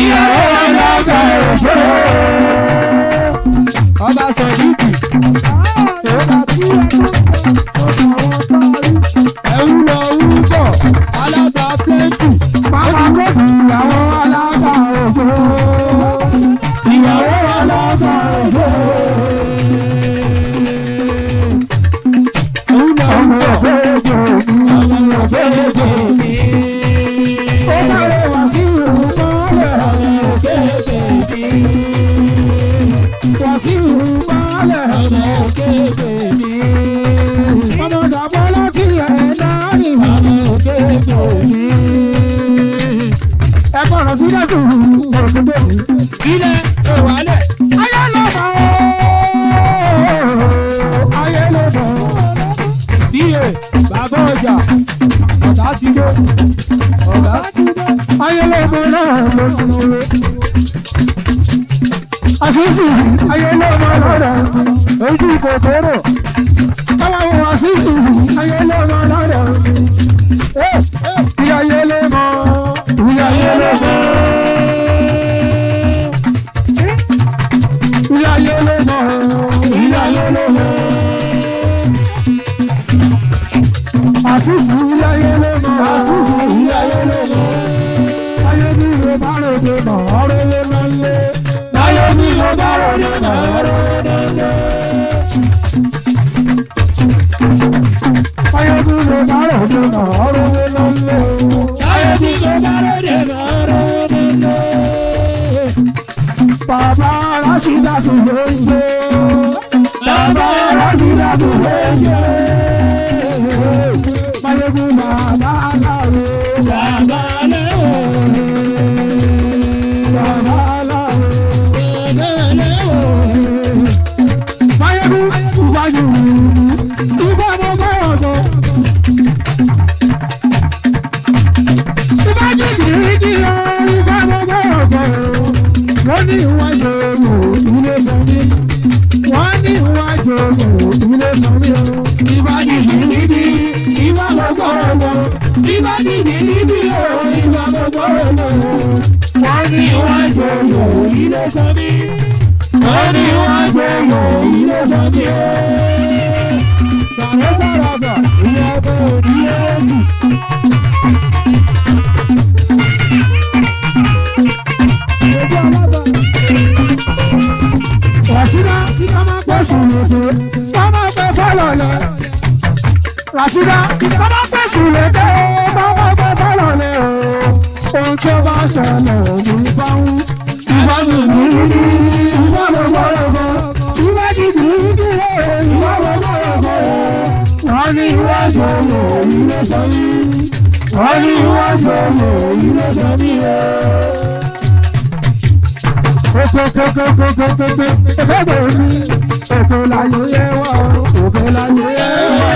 Ìyàwó alága òjò. Ọba Sọ̀díkì. Ẹ̀wù lọ wú bọ̀, alága plenty. Màmá gbọ́dọ̀ ìyàwó alága òjò. Ìyàwó alága òjò. Ọmọ òjò òjò ọmọ òjò òjò mi. Ó bá rẹwà sí ìlú mọ́lẹ̀. Ọmọ òjò òjò mi. Wà sí ìlú mọ́lẹ̀. Ọmọ òjò òjò mi. Ọmọ dàbọ̀ láti ẹ̀ náà ní. Ọmọ òjò òjò mi. Ẹ kọ̀rọ̀ sílẹ̀ tó òkúndé mi. Ilẹ̀ òwálẹ̀. Ayé ló mọ̀ ọ́. Ayé ló mọ̀ ọ́. Bíyè bàbá ọjà ọ̀tá ti dé. Ọ̀gá ti dé. Ayélujá náà ló ń lò. Àṣìṣì ayélujá lọ́dà ojú kòkòrò. Káwọn wọ àṣìṣì ayélujá lọ́dà. Ìyá ayélujá. Ìyá ayélujá. Ìyá ayélujá. Ìyá ayélujá. Àṣìṣì ìyá ayélujá. Àṣìṣì ìyá ayélujá. Ayé bí mo bá ròde mọ̀ ọ́rọ́ lé lọ́lé. Ayé bí mo bá ròde mọ̀ ọ́rọ́ lọ́lé. Ayé bí mo bá ròde mọ̀ ọ́rọ́ lé lọ́lé. Ayé bí mo bá ròde mọ̀ ọ́rọ́ lọ́lé. Bàbá Rásídà tún ló ń gbé. Bàbá Rásídà tún ló ń gbé. Mayegun bàbá aláwo. Bàbá aláwo. Bàbá aláwo. Bàbá aláwo. Mayegun wájú. Ìfẹ́ mo bá ọ̀dọ́. Ìbájú kìrìkì lọ. Ìfẹ́ mo bá ọ̀dọ́. Wọ́n ní ìwájú òmò ilé sanmi. Wọ́n ní ìwájú òmò ilé sanmi. Ìbájú kìrìkì. Ìwà gbogbo ọ̀gbọ̀n. Ìbájú kìrìkì o. Ìwà gbogbo ọ̀gbọ̀n. Wọ́n ní ìwájú òmò ilé sanmi. Wọ́n ní ìwájú òmò ilé sanmi. Sàrẹ́ sàràbà ìyá ọgbọ̀n òní ẹ̀ẹ́dì. Rásídà ká máa pẹ́ sùlùtò, ká máa pẹ́ fọ́lọ̀lẹ̀. Rásídà ká máa pẹ́ sùlùtò, ká máa pẹ́ fọ́lọ̀lẹ̀ o. Ohun tí ó bá ṣẹlẹ̀ ní ìbáwú. Ìbáwú ní ìbálòpọ̀lọpọ̀. Ìbájú ní ìbálòpọ̀lọpọ̀. Wọ́n ní iwájú ọmọ ilé sọ́bí. Wọ́n ní iwájú ọmọ ilé sọ́bí o. Òkè mi, òkè láyé yẹ wá, òkè láyé yẹ wá.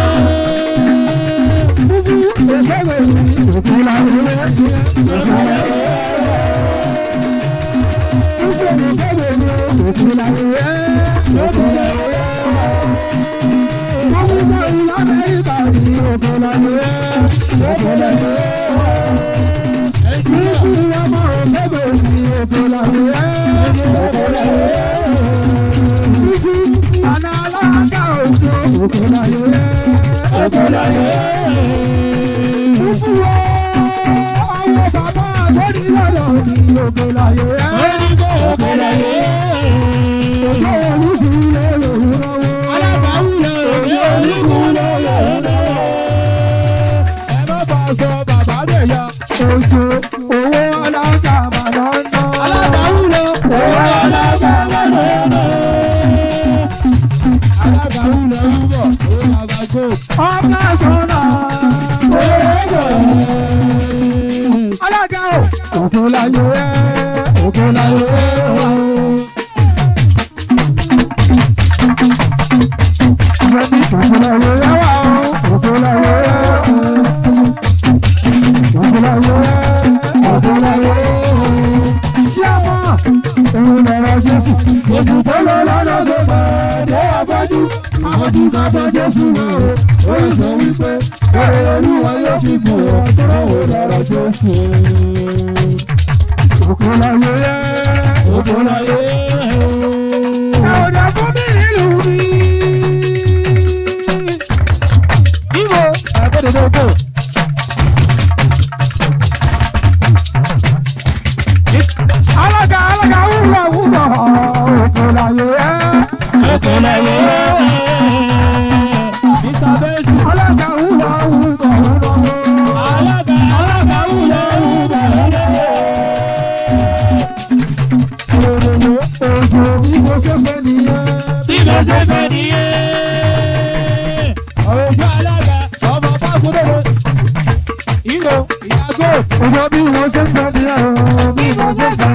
Òkè mi, òkè láyé yẹ wá. wúwo àwọn bàbá lórí lọ́dọ̀ ní òkè láyé ẹ́. òkè láyé. òkè olùkú lè lòwúrọ̀ wò. alábàáwúlẹ̀ òkè olùkú lè lòwúrọ̀ wò. ẹ má bá a sọ bàbá bẹ̀ ya. Ojo owó alága máa lọ ná. alábàáwúlẹ̀ owó alága máa lọ ná. alábàáwúlẹ̀ wúbọ̀ owó bàbá gbó. Ọ̀gá sọ̀nà alága o. Òkè láyé ẹ́, òkè láyé ẹ́. Ìrẹ́bí òkè láyé ẹ́ wà o, òkè láyé ẹ́. Òkè láyé ẹ́, òkè láyé ẹ́. Ṣíàmà òun lọ́rọ̀ Jésù. Jésù tó lọ lọ́nà tó bá dé afọ́jú. Afọ́jú ká bá Jésù náà o. Ó yẹ sọ wípé èrè olúwa yóò fi fún ọ tó lọ́wọ́ lọ́rọ̀ Jésù. Òkè láyé ẹ́, òkè láyé ẹ́. Ẹ ò dà fún mi nílùú mi. Ibo àgbẹ̀dẹ̀dẹ̀gbò. Alága wúwo wúwo òkè láyé ẹ́. òkè láyé. Mr. Bẹ́sì. Alága wúwo wúwo wúwo. alábàáwúlẹ̀ wúbọ̀ wúbọ̀. Òjò bí mo ṣe fẹ́ nìyẹn. bí mo ṣe fẹ́ nìyẹn. òjò alága ọmọ bá gbọdọ̀. ìlò ìyàgò. Òjò bí mo ṣe fẹ́ nìyẹn. Bí mo ṣe fẹ́.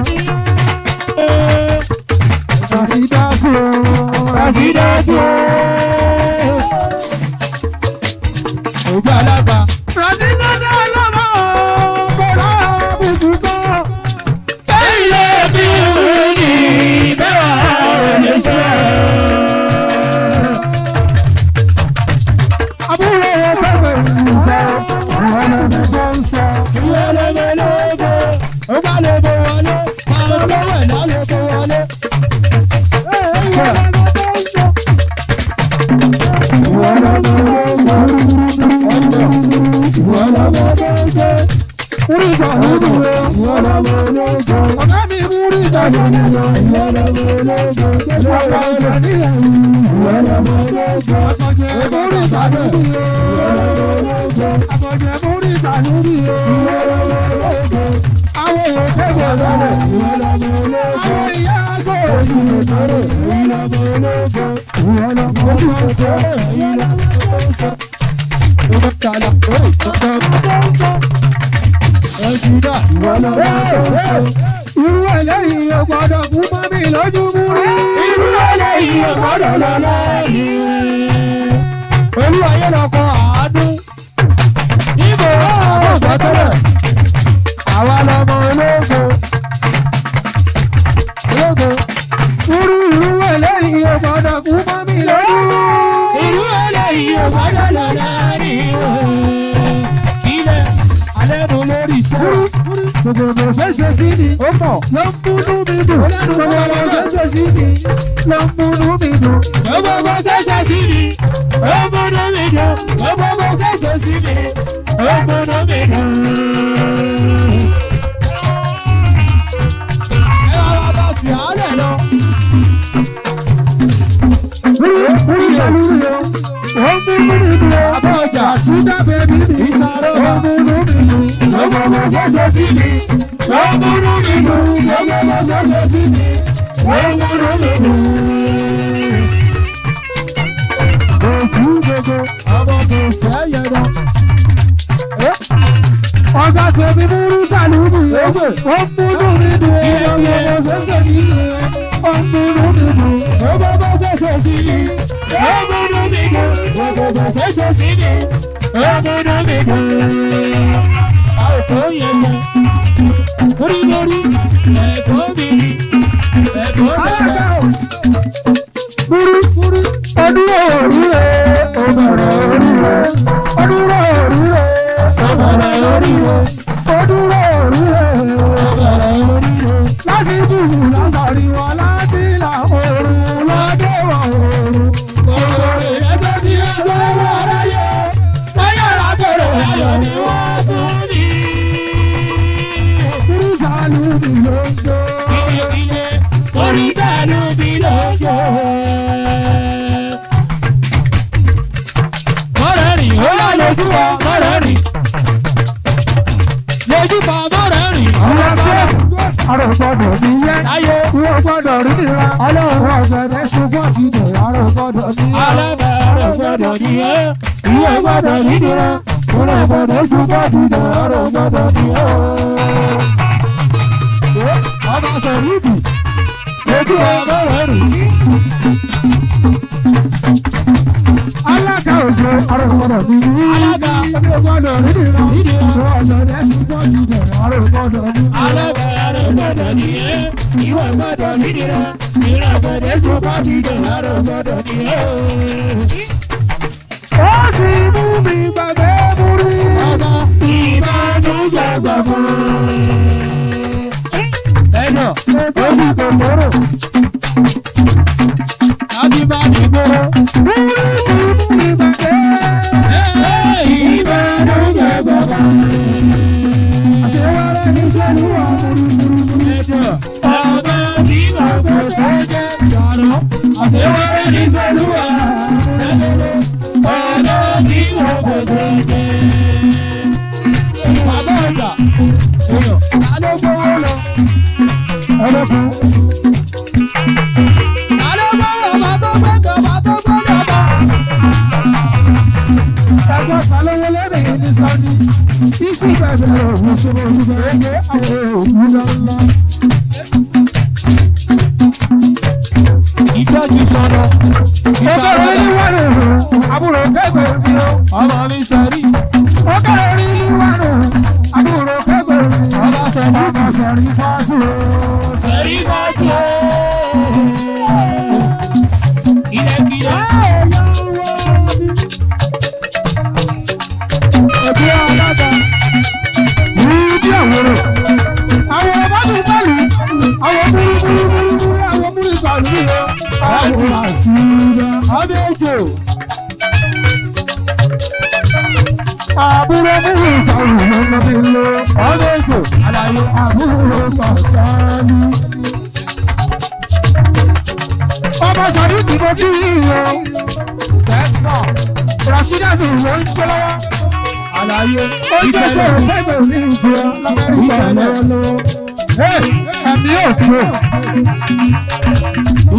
Àṣìdájú o. àfidàjú. òjò alága. Àṣìdájú ọlọ́mọ kọ́lá bùkúkọ́. ilé bí wọ́n ní bẹ́ẹ̀ wà lè ṣe. Àbúrò ọ̀pẹ̀pẹ̀ ìgbà ìwọ̀n ọ̀nà tó ń sọ. ìwọ lọ́gbọ̀lọ́gbọ̀ ó bá lè bọ̀ wọlé. àwọn tó wẹ̀ náà lè bọ̀ wọlé. Ọ̀gá mi múrí ìsàlẹ̀ irú ẹlẹ́yìn ọgbọ́dọ̀ kú mọ́ mi lójú mú rí. irú eléyìí ò gbọ́dọ̀ lọ lẹ́yìn. olúwa yẹn lọ kọ àádú. níbo àwọn ọ̀gá tẹ́lẹ̀. àwa lọmọ ológo. ológo. irú ẹlẹ́yìn ọgbọ́dọ̀ kú mọ́ mi lójú. irú eléyìí ò gbọ́dọ̀ lọ lẹ́yìn. ilẹ̀ alẹ́ mo lórí iṣẹ́. Gbogbo ṣẹ̀ṣẹ̀ sí ni ó pọ̀. ló ń múnú mi dùn. Gbogbo ṣẹ̀ṣẹ̀ sí ni ló ń múnú mi dùn. gbogbo ṣẹ̀ṣẹ̀ sí ni ó múnú mi dùn. gbogbo ṣẹ̀ṣẹ̀ sí ni ó múnú mi dùn. ẹ wá wá bá sí àálẹ̀ lọ. Múrí ìsàlùmí o, ó ń múnú mi dùn. Abọ́jà. Àṣìdá bẹ̀bí mi, Ìsàlùmí. ó ń múnú mi dùn. gbogbo ṣẹ̀ṣẹ̀ sí ni ó múnú mi dùn. gbogbo ṣẹ̀ṣẹ̀ sí ni ó múnú mi dùn. Òṣù gbogbo. ọmọ kò fẹ́ yẹn lọ. Ọ̀sà ṣèbí múrí ìsàlùmí o, ó ń múnú mi dùn. Gbogbo ṣẹ̀ṣẹ̀ sí ni ó ń múnú mi dùn. gbogbo ṣẹ̀ṣẹ̀ sí ni ó múnú mi dùn. gbogbo ṣẹ̀ṣẹ̀ sí ni ó múnú mi dùn. a ò tó yẹn lọ. orí lórí ẹ̀kọ́ mi ni ẹ̀kọ́ mi Alága ni. o. Múrí ọdún òrí rẹ̀, ọ̀bẹ̀rẹ̀ orí rẹ̀, ọdún òrí rẹ̀, ọ̀bẹ̀rẹ̀ orí rẹ̀ ọdún òrí rẹ̀. ọ̀bẹ̀rẹ̀ orí rẹ̀. Láti gúúsù lásàrí wa láti ìlà oòrùn lọ́dọ̀ oòrùn. Òròrè ẹgbẹ́ tí ó sọ wọ́n ráyè. Láyàrá bẹ̀rẹ̀ ayọ̀ ni wọ́n fún. gbọ́dọ̀ ní. alábàárò gbọ́dọ̀ ní ẹ́. Ìwé gbọ́dọ̀ nídìrá. Kúrò gbọ́dọ̀ súnmọ́ dídá. Ọ̀rọ̀ gbọ́dọ̀ ní ẹ́. Ọba Sẹ̀ríkì. Ojú ọmọ rẹ̀ rì. Alága òjò ọ̀rọ̀ gbọ́dọ̀ ní. Alága ìwé gbọ́dọ̀ nídìrá. Ìṣọ́ ọ̀nà rẹ̀ súnmọ́ dídá. Ọ̀rọ̀ gbọ́dọ̀ ní. alábàárò gbọ́dọ̀ ní ẹ́. ìwọ gbọ́dọ̀ nídìrá. ìrọ̀gbọ̀dẹ̀ súnmọ́ dídò. ọ̀rọ̀ gbọ́dọ̀ ní ẹ́. Ó ti mú mi gbàgbé múrí. ọba ìbánújẹ́ gbàgbọ́. ẹ̀nà Ojú kòkòrò. àbíbáni gbòòrò. Múrí ti mú mi gbàgbé. ìbánújẹ́ gbàgbọ́. Àṣewárẹ́ ní sẹ́nu wà múrí. ẹ̀jọ̀ ọba tí gbàgbọ́ tó jẹ́ ìyàrá. àṣewárẹ́ ní sẹ́lúwà. ọba tí gbàgbọ́ tó jẹ́. bàbá ọjà èèyàn ta ló gbówó lọ. Ọlọ́kùn. ta ló gbówó ọba tó gbẹ́kọ̀ ọba tó gbọ́dọ̀ bá. Ẹgbẹ́ Falẹ́wọ́ lẹ́rìn yìí ní Sáúdí. Isi bẹ̀rẹ̀ òun ṣe òun bẹ̀rẹ̀ ní àwọn òkú ńlá. ìtọ́jú sọ̀nà. Ọkọ̀rọ̀ ní wàrù. Àbúrò kẹ́gbẹ̀ mi o. ọmọ mi sẹ́rí. Ọkọ̀rọ̀ ní wàrù. Àbúrò kẹ́gbẹ̀ mi. ọba sẹ́rí. Ọmọ sẹ̀rí fásitì o. sẹ́rí bá tó. ilẹ̀kìlẹ̀. Ẹbí alága. Ìdí àwòrán. Àwòrán bá tún pẹ̀lú. Àwọn múrúmúrúmúrú àwọn múrú ìsàlù yìí o. Àwọn àṣìlẹ̀ ọdẹ èjò. Àbúrò múrú ìsàlù lọ́nà bí lo ọdẹ èjò. àlàyé. Àbúrò Kàsálí. Ọmọ Sàdíkì mo kí yín o. tẹ́sán. Rashidatu ló ń gbé lọ́wọ́. àlàyé. Ó ń gbẹ́sẹ̀ òfẹ́gbẹ̀ ní ìjọ l'Amẹ́ríkà lọ́wọ́lọ́wọ́. Ẹ̀mí òkú.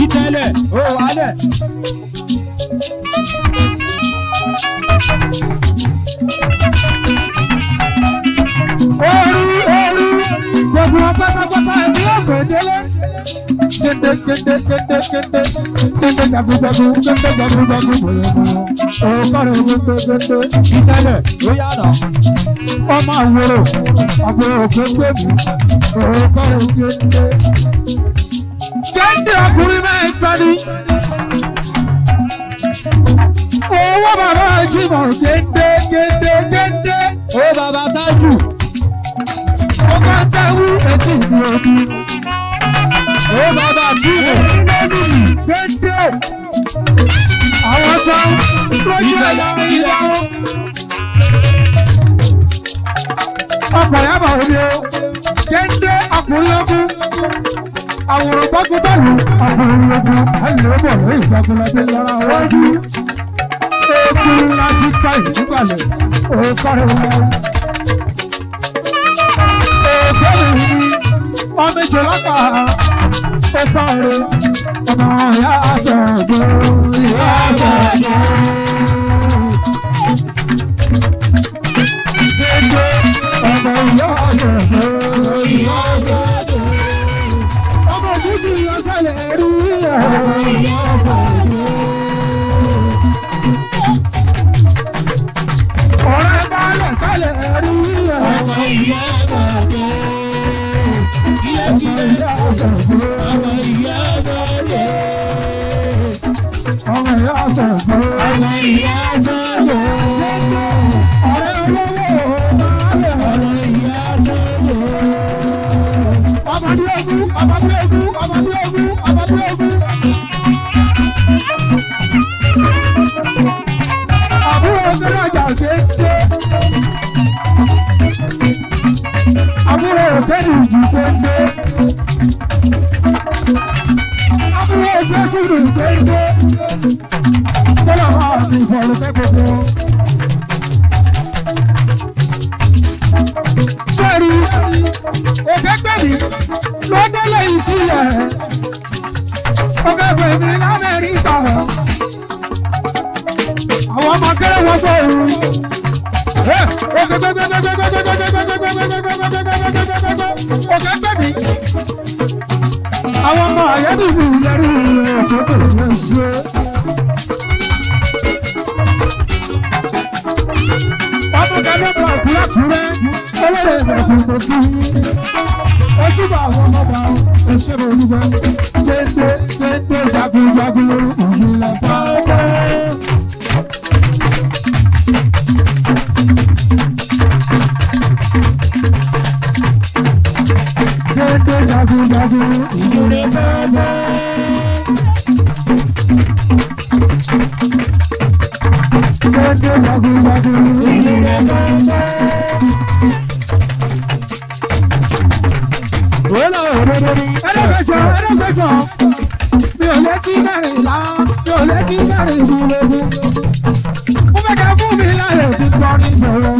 ìtẹ̀lẹ̀ ó wálẹ̀. Orí gbogbo pátápátá ẹ̀mí òkú délé. Kété jagunjagun bóyá òkàrẹ̀ gbégbé. ìtẹ̀lẹ̀ ó yàrá. Ọmọ àwòrò àbúrò gbégbé mi. Òkàrẹ̀ gbégbé. Géńdé ọkùnrin mẹ́ta ni. Owó bàbá Jimoh géńdé. ó bàbá tájù. Ó bá tẹ́wú etí ìlú omi. ó bàbá bímọ. Géńdé. Àwọn tán lójú ẹ̀yà ìlà wọn. Ọkọ̀ yàbọ̀ omi o. Géńdé ọkùnrin ogun. Àwòrán gbọ́gbọ́ bẹ́ẹ̀lú ọkùnrin ogun. Ẹ̀lẹ́ bọ̀ lórí ìgbàgbọ́ládé lọ́ra wájú. Egun láti pa ìdúgbàlẹ̀. Òkàrẹ̀ wọn. Òkàrẹ̀ mi. Ọmọ ìjọ lápá. Òkàrẹ̀. Ọmọ ìyá àṣàjò. Ìyá àṣàjò. Géńdé. Ọmọ ìyá àṣàjò. Ìyá àṣàjò. Ọmọ òkúti ìyọ́sẹ̀lẹ̀ rí. Ìyá àṣàjò. Ọ̀rẹ́ balẹ̀ sálẹ̀ rí. ọmọ ìyá bàjẹ́. ilẹ̀kìlẹ̀. Ìyá àṣàjò. ọmọ ìyá bàjẹ́. Ọmọ ìyá àṣàjò. ọmọ ìyá sọ̀rọ̀. Ọ̀rẹ́ olówó balẹ̀. ọmọ ìyá sọ̀rọ̀. Ọmọdé ogun. Àbúrò Sọ́lájà kéde. Àbúrò Òkèdè ìjì kéde. Àbúrò Jésùrù kéde. Tọ́lá máa fi ìfọ̀rọ̀ fẹ́ gbogbo. Sọ́ọ̀rì Òkègbèmí ló délé ìsílẹ̀. Òkègbèmí l'Amẹ́ríkà. wọ́n gbọ́ òun. Ọ̀gá gbẹ̀mí. Àwọn ọmọ àyẹ̀bí sì ń lẹ́rú ọ̀tọ̀ tó lè ṣe. Ọmọ kẹ́lẹ́ bọ̀ kúrẹ́kúrẹ́, olóyè ìgbàgbọ́ tó kí. Ojúbà àwọn ọmọba òṣèré olúwa. Gbẹ́gbẹ́ jagunjagun ìjìnlẹ̀ pàápàá. Gbẹ́gbẹ́ jagunjagun ìjìnlẹ̀ pàápàá. Gbẹ́gbẹ́ jagunjagun ìjìnlẹ̀ pàápàá. Ẹlẹ́gbẹ̀jọ mi ò létí mẹ́rìnlá mi ò létí mẹ́rìndínlógún mo fẹ́ ká fún mi láyè tí kọrin bẹ̀rẹ̀.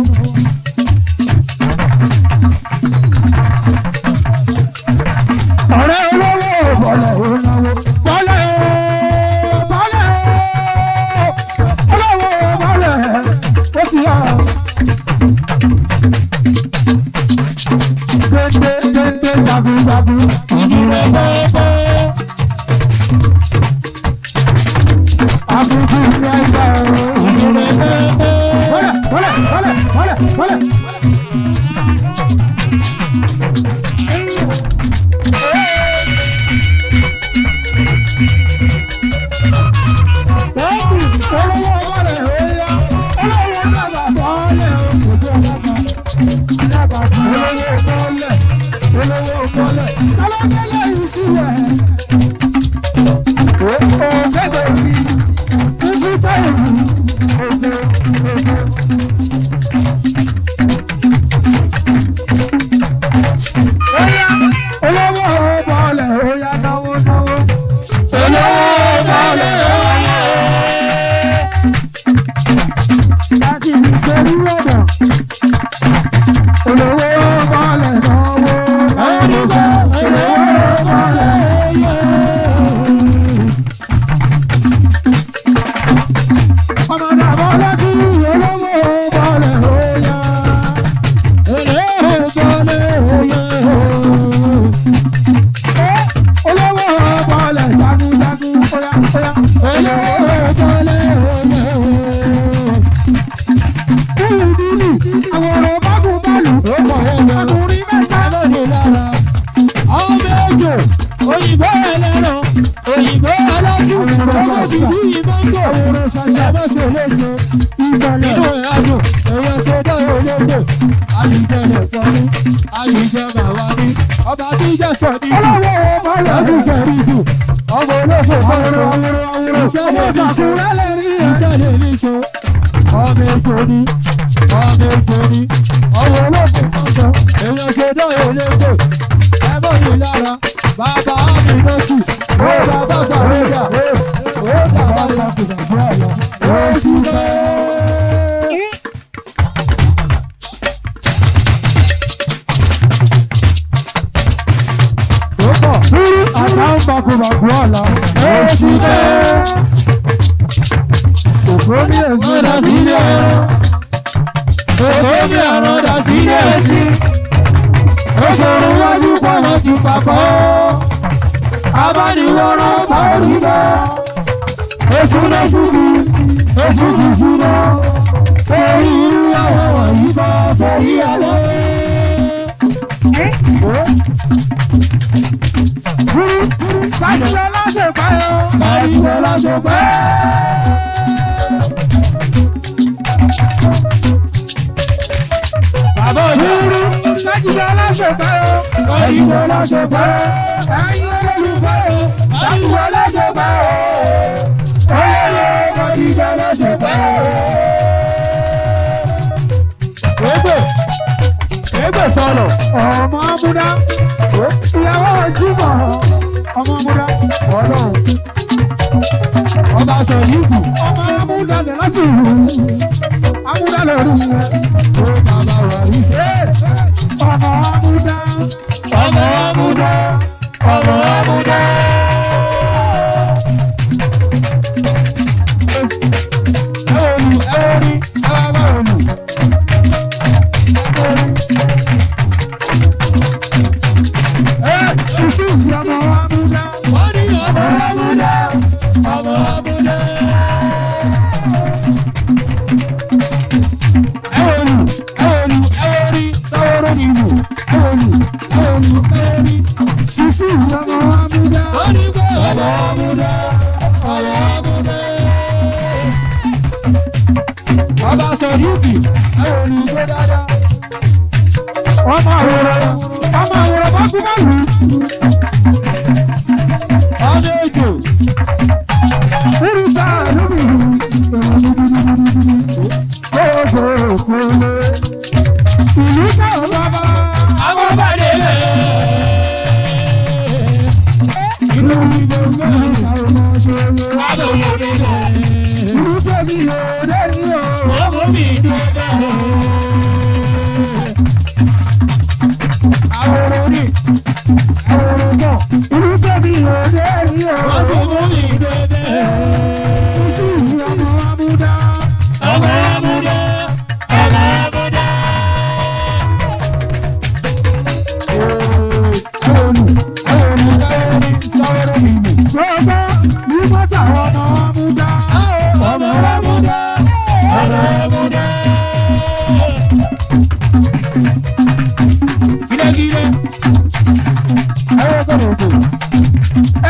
Ọ̀rẹ́ olówó bọ̀lẹ̀ ònáwó bọ̀lẹ̀ bọ̀lẹ̀ olówó bọ̀lẹ̀ ó ti yá. Gbẹ́gbẹ́ jagunjagun ìdílé gbẹ́gbẹ́. Àbùkù ní ẹgbẹ́ ìdílé gbẹ́gbẹ́. Wọlé. Òyìnbó ẹlẹ́rọ, òyìnbó alájú, ọmọ bíbí ìbọ́ńgò, àwòrán ṣàṣà bá ṣe léṣe, ìgbàlẹ̀ inú ẹ̀ adùn, ẹ̀yẹ ṣe dá olóńgbò, àyíjẹ̀lẹ̀ pọ̀nú, àyíjẹ̀ bàwá ní, ọba tí jẹ́ sọ̀dí, ọlọ́wọ́ ọmọ rẹ̀ ti ṣẹ̀rí jù, ọmọ olófò kọ́rọ́, ìṣẹ̀lẹ̀ ní ṣe, ọmọ èkó ni, ọmọ olófò kọ́rọ́, ẹ̀yẹ ṣe dá olóńgbò, ẹ̀bọ̀ mi lára. Bàbá mi lọ́sù, ó bàbá sàrẹ́jà, ó bàbá sàkùnà bọ́ ọ̀yọ́, ó sì fẹ́. Ó pọ̀, àtàwọn bàkùbàkù ọ̀la, ó sì fẹ́. Òkú mi èso dà sílẹ̀, òkú mi àrọ̀ dà sílẹ̀ sí. Ó ṣòro wájú pọ̀nà ti papọ̀, abániwọ̀rọ̀ parí lọ. Èsúná ṣubú, èsúkú ṣúná, orí irú àwọn wọ̀nyí bá forí ẹlẹ́. Pàṣẹ lásìkò yọ, pàṣẹ lásìkò. Bàbá òjòrú, lájúdá lásìkò yọ, lájúdá lásìkò yọ, lájúdá lásìkò yọ, oyè lájúdá lásìkò yọ. Ẹgbẹ́ sọ̀rọ̀, ọmọ amúdá, ìyàwó ojúmọ̀, ọmọ amúdá, ọlọ́run. Ọba sọ yìí kù, ọmọ amúdá lẹ̀ láti ìlú, amúdá lórí rẹ̀, ó bàbá wà ní sẹ́ẹ̀. Ọmọ amúdá, ọmọ amúdá, ọmọ amúdá. Ẹ wo ni, yúkì àwọn olùgbé dáadáa. ọmọ àwòrán bá kú bá lù ú. ọdẹ èjò. Irúsà lómi gbogbo òkúlé. Ìlú sáwọn bàbá. àwọn bàdé lẹ̀. Ìlú gbogbo sáwọn ọmọ ṣòro. àwọn bàdé lẹ̀. Ìlú tẹ̀mí ò dẹ́rí o. ọmọ mi dùn bẹ́ẹ̀. àwòrán ni. Àwòrán náà. Ìlú tẹ̀mí ò dẹ́rí o. ọmọ mi dùn bẹ́ẹ̀. Sísí ọmọ Amúdá. ọmọ amúdá. ọmọ amúdá. Ṣọ́gbà ní mọ́tà ọmọ Amúdá. ọmọ amúdá. ọmọ amúdá. gídégídé.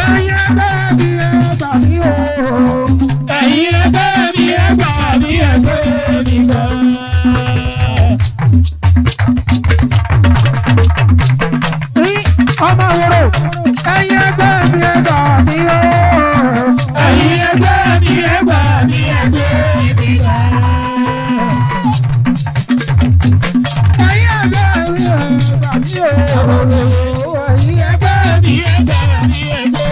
Ẹyẹ bẹ́ẹ̀ ni ẹ bà mí o. ẹ̀yin ẹgbẹ́ mi ẹgbà mi ẹgbẹ́ mi gan. Ọmọ wòrò. Ẹyẹ bẹ́ẹ̀ ni ẹ bà mí o. ẹ̀yin ẹgbẹ́ mi ẹgbà mi ẹgbẹ́ mi gan. Ẹyẹ bẹ́ẹ̀ ni ẹ bà mí o. Ẹyẹ ẹgbẹ́ mi ẹgbà mi ẹgbẹ́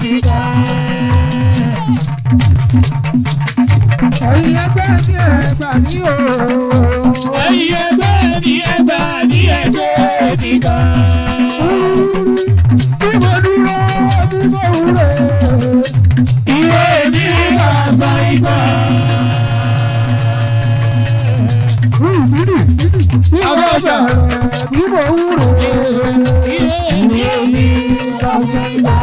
mi gan. ẹyẹ bẹ́ẹ̀ ni ẹ bà mí o. ẹ̀yin ẹgbẹ́ mi ẹgbà mi ẹgbẹ́ mi gan. Bí mo dúró bí mo wúre. ìwé mi kà sọ ìgbà. Àwọn ọjà bí mo wúre. ìwé mi kà sọ ìgbà.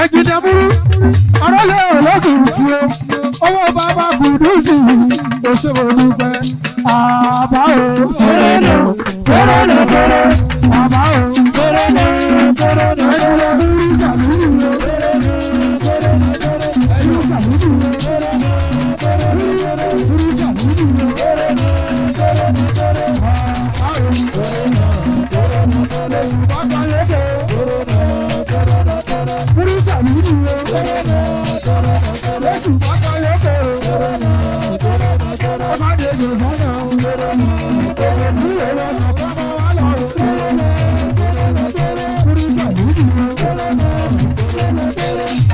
Ẹ̀jìnà burú, ọ̀rọ̀lẹ̀ ológun tí ó, owó bàbá Kùdùsì, òṣèlú dúpẹ́, àbá o, fẹ́rẹ́lẹ̀, fẹ́rẹ́lẹ̀, fẹ́rẹ́, àbá o, fẹ́rẹ́lẹ̀, fẹ́rẹ́lẹ̀, fẹ́rẹ́, burú sàlúrù o, fẹ́rẹ́lẹ̀, fẹ́rẹ́lẹ̀, fẹ́rẹ́, ẹ̀yọ́ sàlúrù o, fẹ́rẹ́lẹ̀, fẹ́rẹ́lẹ̀, burú sàlúrù o, fẹ́rẹ́lẹ̀, fẹ́rẹ́lẹ̀, fẹ́rẹ́, àbá o, fẹ́rẹ́lẹ̀, fẹ́rẹ́lẹ̀, fẹ́rẹ́, ṣùgbọ́n kan lédè o, burú sàlúrù o, lẹ́sùn pápá lókè o, ọmọdé yóò sọ́nà o, ìwé rẹ̀ bàbá bá wà lọ o, burú sàlúrù o,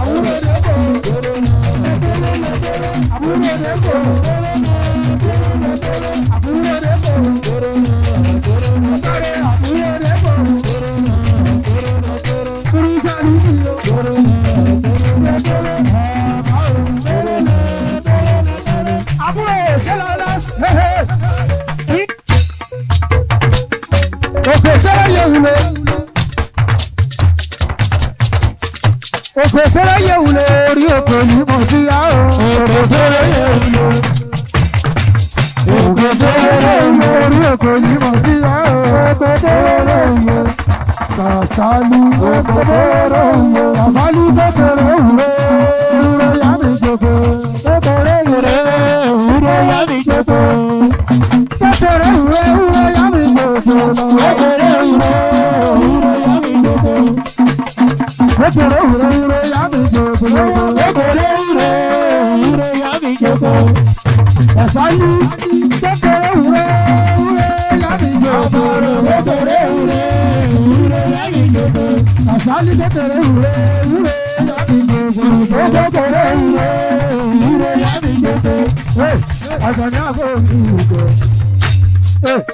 àbúrò dẹ́kọ̀ o, àbúrò dẹ́kọ̀ o, àbúrò dẹ́kọ̀ o, ọ̀kadì àbúrò dẹ́kọ̀ o, burú sàlúrù o. Àbúrò ṣẹlẹ̀ lọ́sẹ̀. Òkè tẹ́lẹ̀ yẹ wulẹ̀. Òkè tẹ́lẹ̀ yẹ wulẹ̀ orí òkè ní mo ti yá o. Òkè tẹ́lẹ̀ yẹ wulẹ̀. Òkè tẹ́lẹ̀ yẹ wulẹ̀ orí òkè ní mo ti yá o. Òkè tẹ́lẹ̀ yẹ wulẹ̀. Kàsálù òkè tẹ́lẹ̀ yẹ. Kàsálù tẹ́lẹ̀ wulẹ̀. Ìrẹ̀ yá mi jòkó. Tẹ́lẹ̀ wulẹ̀. Ìrẹ̀ yá mi jòkó. Tẹ́lẹ̀ wulẹ̀. Ìrẹ̀ yá mi jòkó. Tẹ́lẹ̀ wulẹ̀. Ìrẹ̀ yá mi jòkó. Tẹ́lẹ̀ wulẹ̀. Ìrẹ̀ yá mi jòkó. Tẹ́lẹ̀ wulẹ̀. Ìrẹ̀ yá mi jòkó. Kàsálù tẹ́lẹ̀ wulẹ̀. Ìrẹ̀ yá mi jòkó. Tẹ́lẹ̀ wulẹ̀. Asali kékeré wúre wúre yàbí gbogbo kékeré wúre wúre yàbí gbogbo. Àjàní àgbo ìwúgbọ.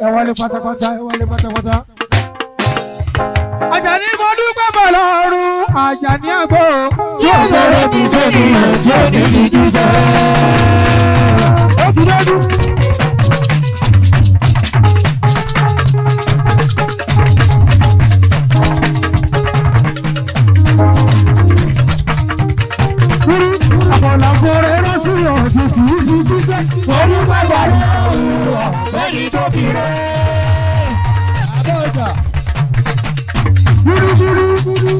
Ẹ wọlé pátápátá ẹ wọlé pátápátá. Àjàní mo dúpẹ́ bọ̀ lọ́rùn Àjàní àgbo. yóò bẹ̀rẹ̀ bí sẹ́ni ẹ̀jẹ̀ ní ìdíjẹ́. Ó ti dọ́dún. Àbọ̀làfọ̀rẹ́ rán sí ọ̀dùn kì í fi jíṣẹ́. orúkọ bàbá òwúrọ̀ lẹ́yìn tó fi rẹ̀. Abẹ́ọ̀jà. Gúdúgúdú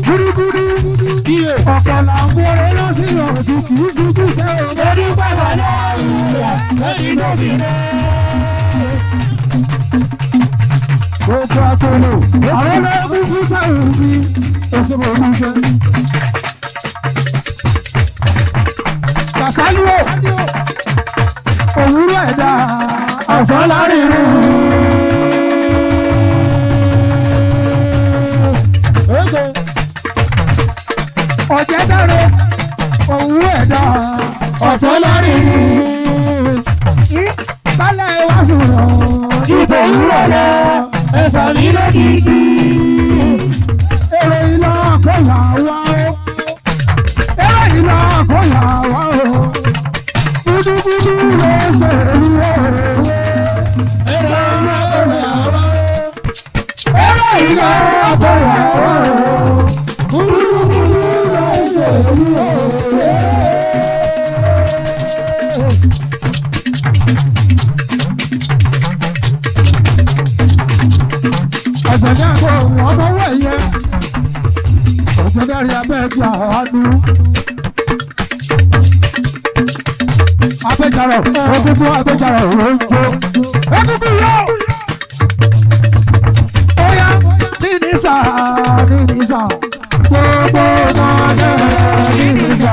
gúdúgúdú Bíyè. Ọ̀pọ̀ là ń borí lọ sí ọ̀tún kì í dúdú sẹ́wọ̀n. Lórí pàgọ́ lọ́rùn lórí gómìnà. Gbogbo àtọ̀nà àwọn ọlọ́run fún táwọn òbí òṣèlú oníṣẹ́. Kàsálíò òwúrọ̀ ẹ̀dá ọ̀sán lárinrin. Ọ̀jẹ̀ dáre òwúrọ̀ ẹ̀dá ọ̀sán lárinrin. Bálẹ̀ wá sọ̀rọ̀ Ìbò wúrọ̀ lọ, ẹ̀sán mi lókìkí. èrè ìlà àkọlà wá o. Èrè ìlà àkọlà wá o. Gúdúgúdú ló ṣe èyí o. Èrè ìlà àkọlà wá. Èrè ìlà àkọlà wá o. Gúdúgúdú ló ṣe èyí o. Ẹ̀sẹ̀ ní àgọ́ wọn bá wẹ̀ yẹ. Òjòdárí abẹ́ẹ̀gbà àánú. Abẹ́jàrọ̀ egungun abẹ́jàrọ̀ ló ń jó. Egungun yó. Óyá nínísà nínísà. Gbogbo ọmọdé nínísà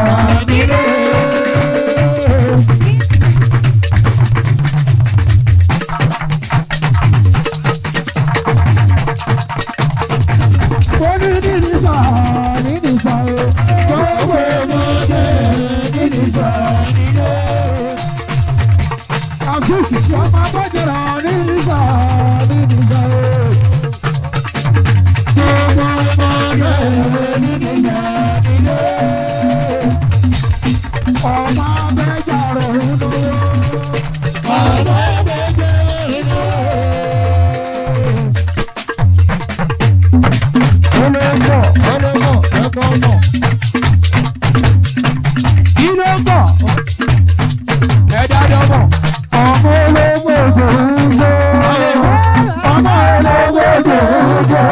nílé. Ó ní nínísà nínísà. Gbogbo ọmọdé nínísà nílé. Àfíìsì ọmọ abọ́jọ́rọ̀ nínísà nínísà. Gbogbo ọmọdé nínísà nílé. Ọmọ abẹ́jọ́rọ̀ lówó. Ọmọ abẹ́jọ́rọ̀ lówó. Ọmọ ológbò jòjò. Ọmọ ológbò jòjò.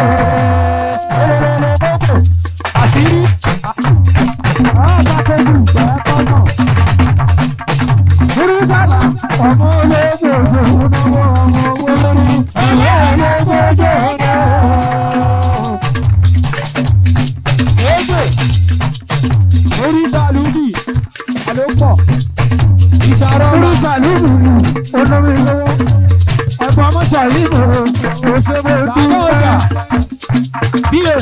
Àṣírí. Àbákẹ́jù jẹ́ kọ́nà. Irúsàlà. Ọmọ ológbò jòjò. Ọmọ ológbò jòjò. Orí Sàlùbì, àlòpọ̀, ìṣàrọ̀ Irúsàlùmù olórí lọ́wọ́. Ẹ̀gbọ́n ọmọ Sàlímù òṣèlú Bàbá ọ̀gá, Bíyè,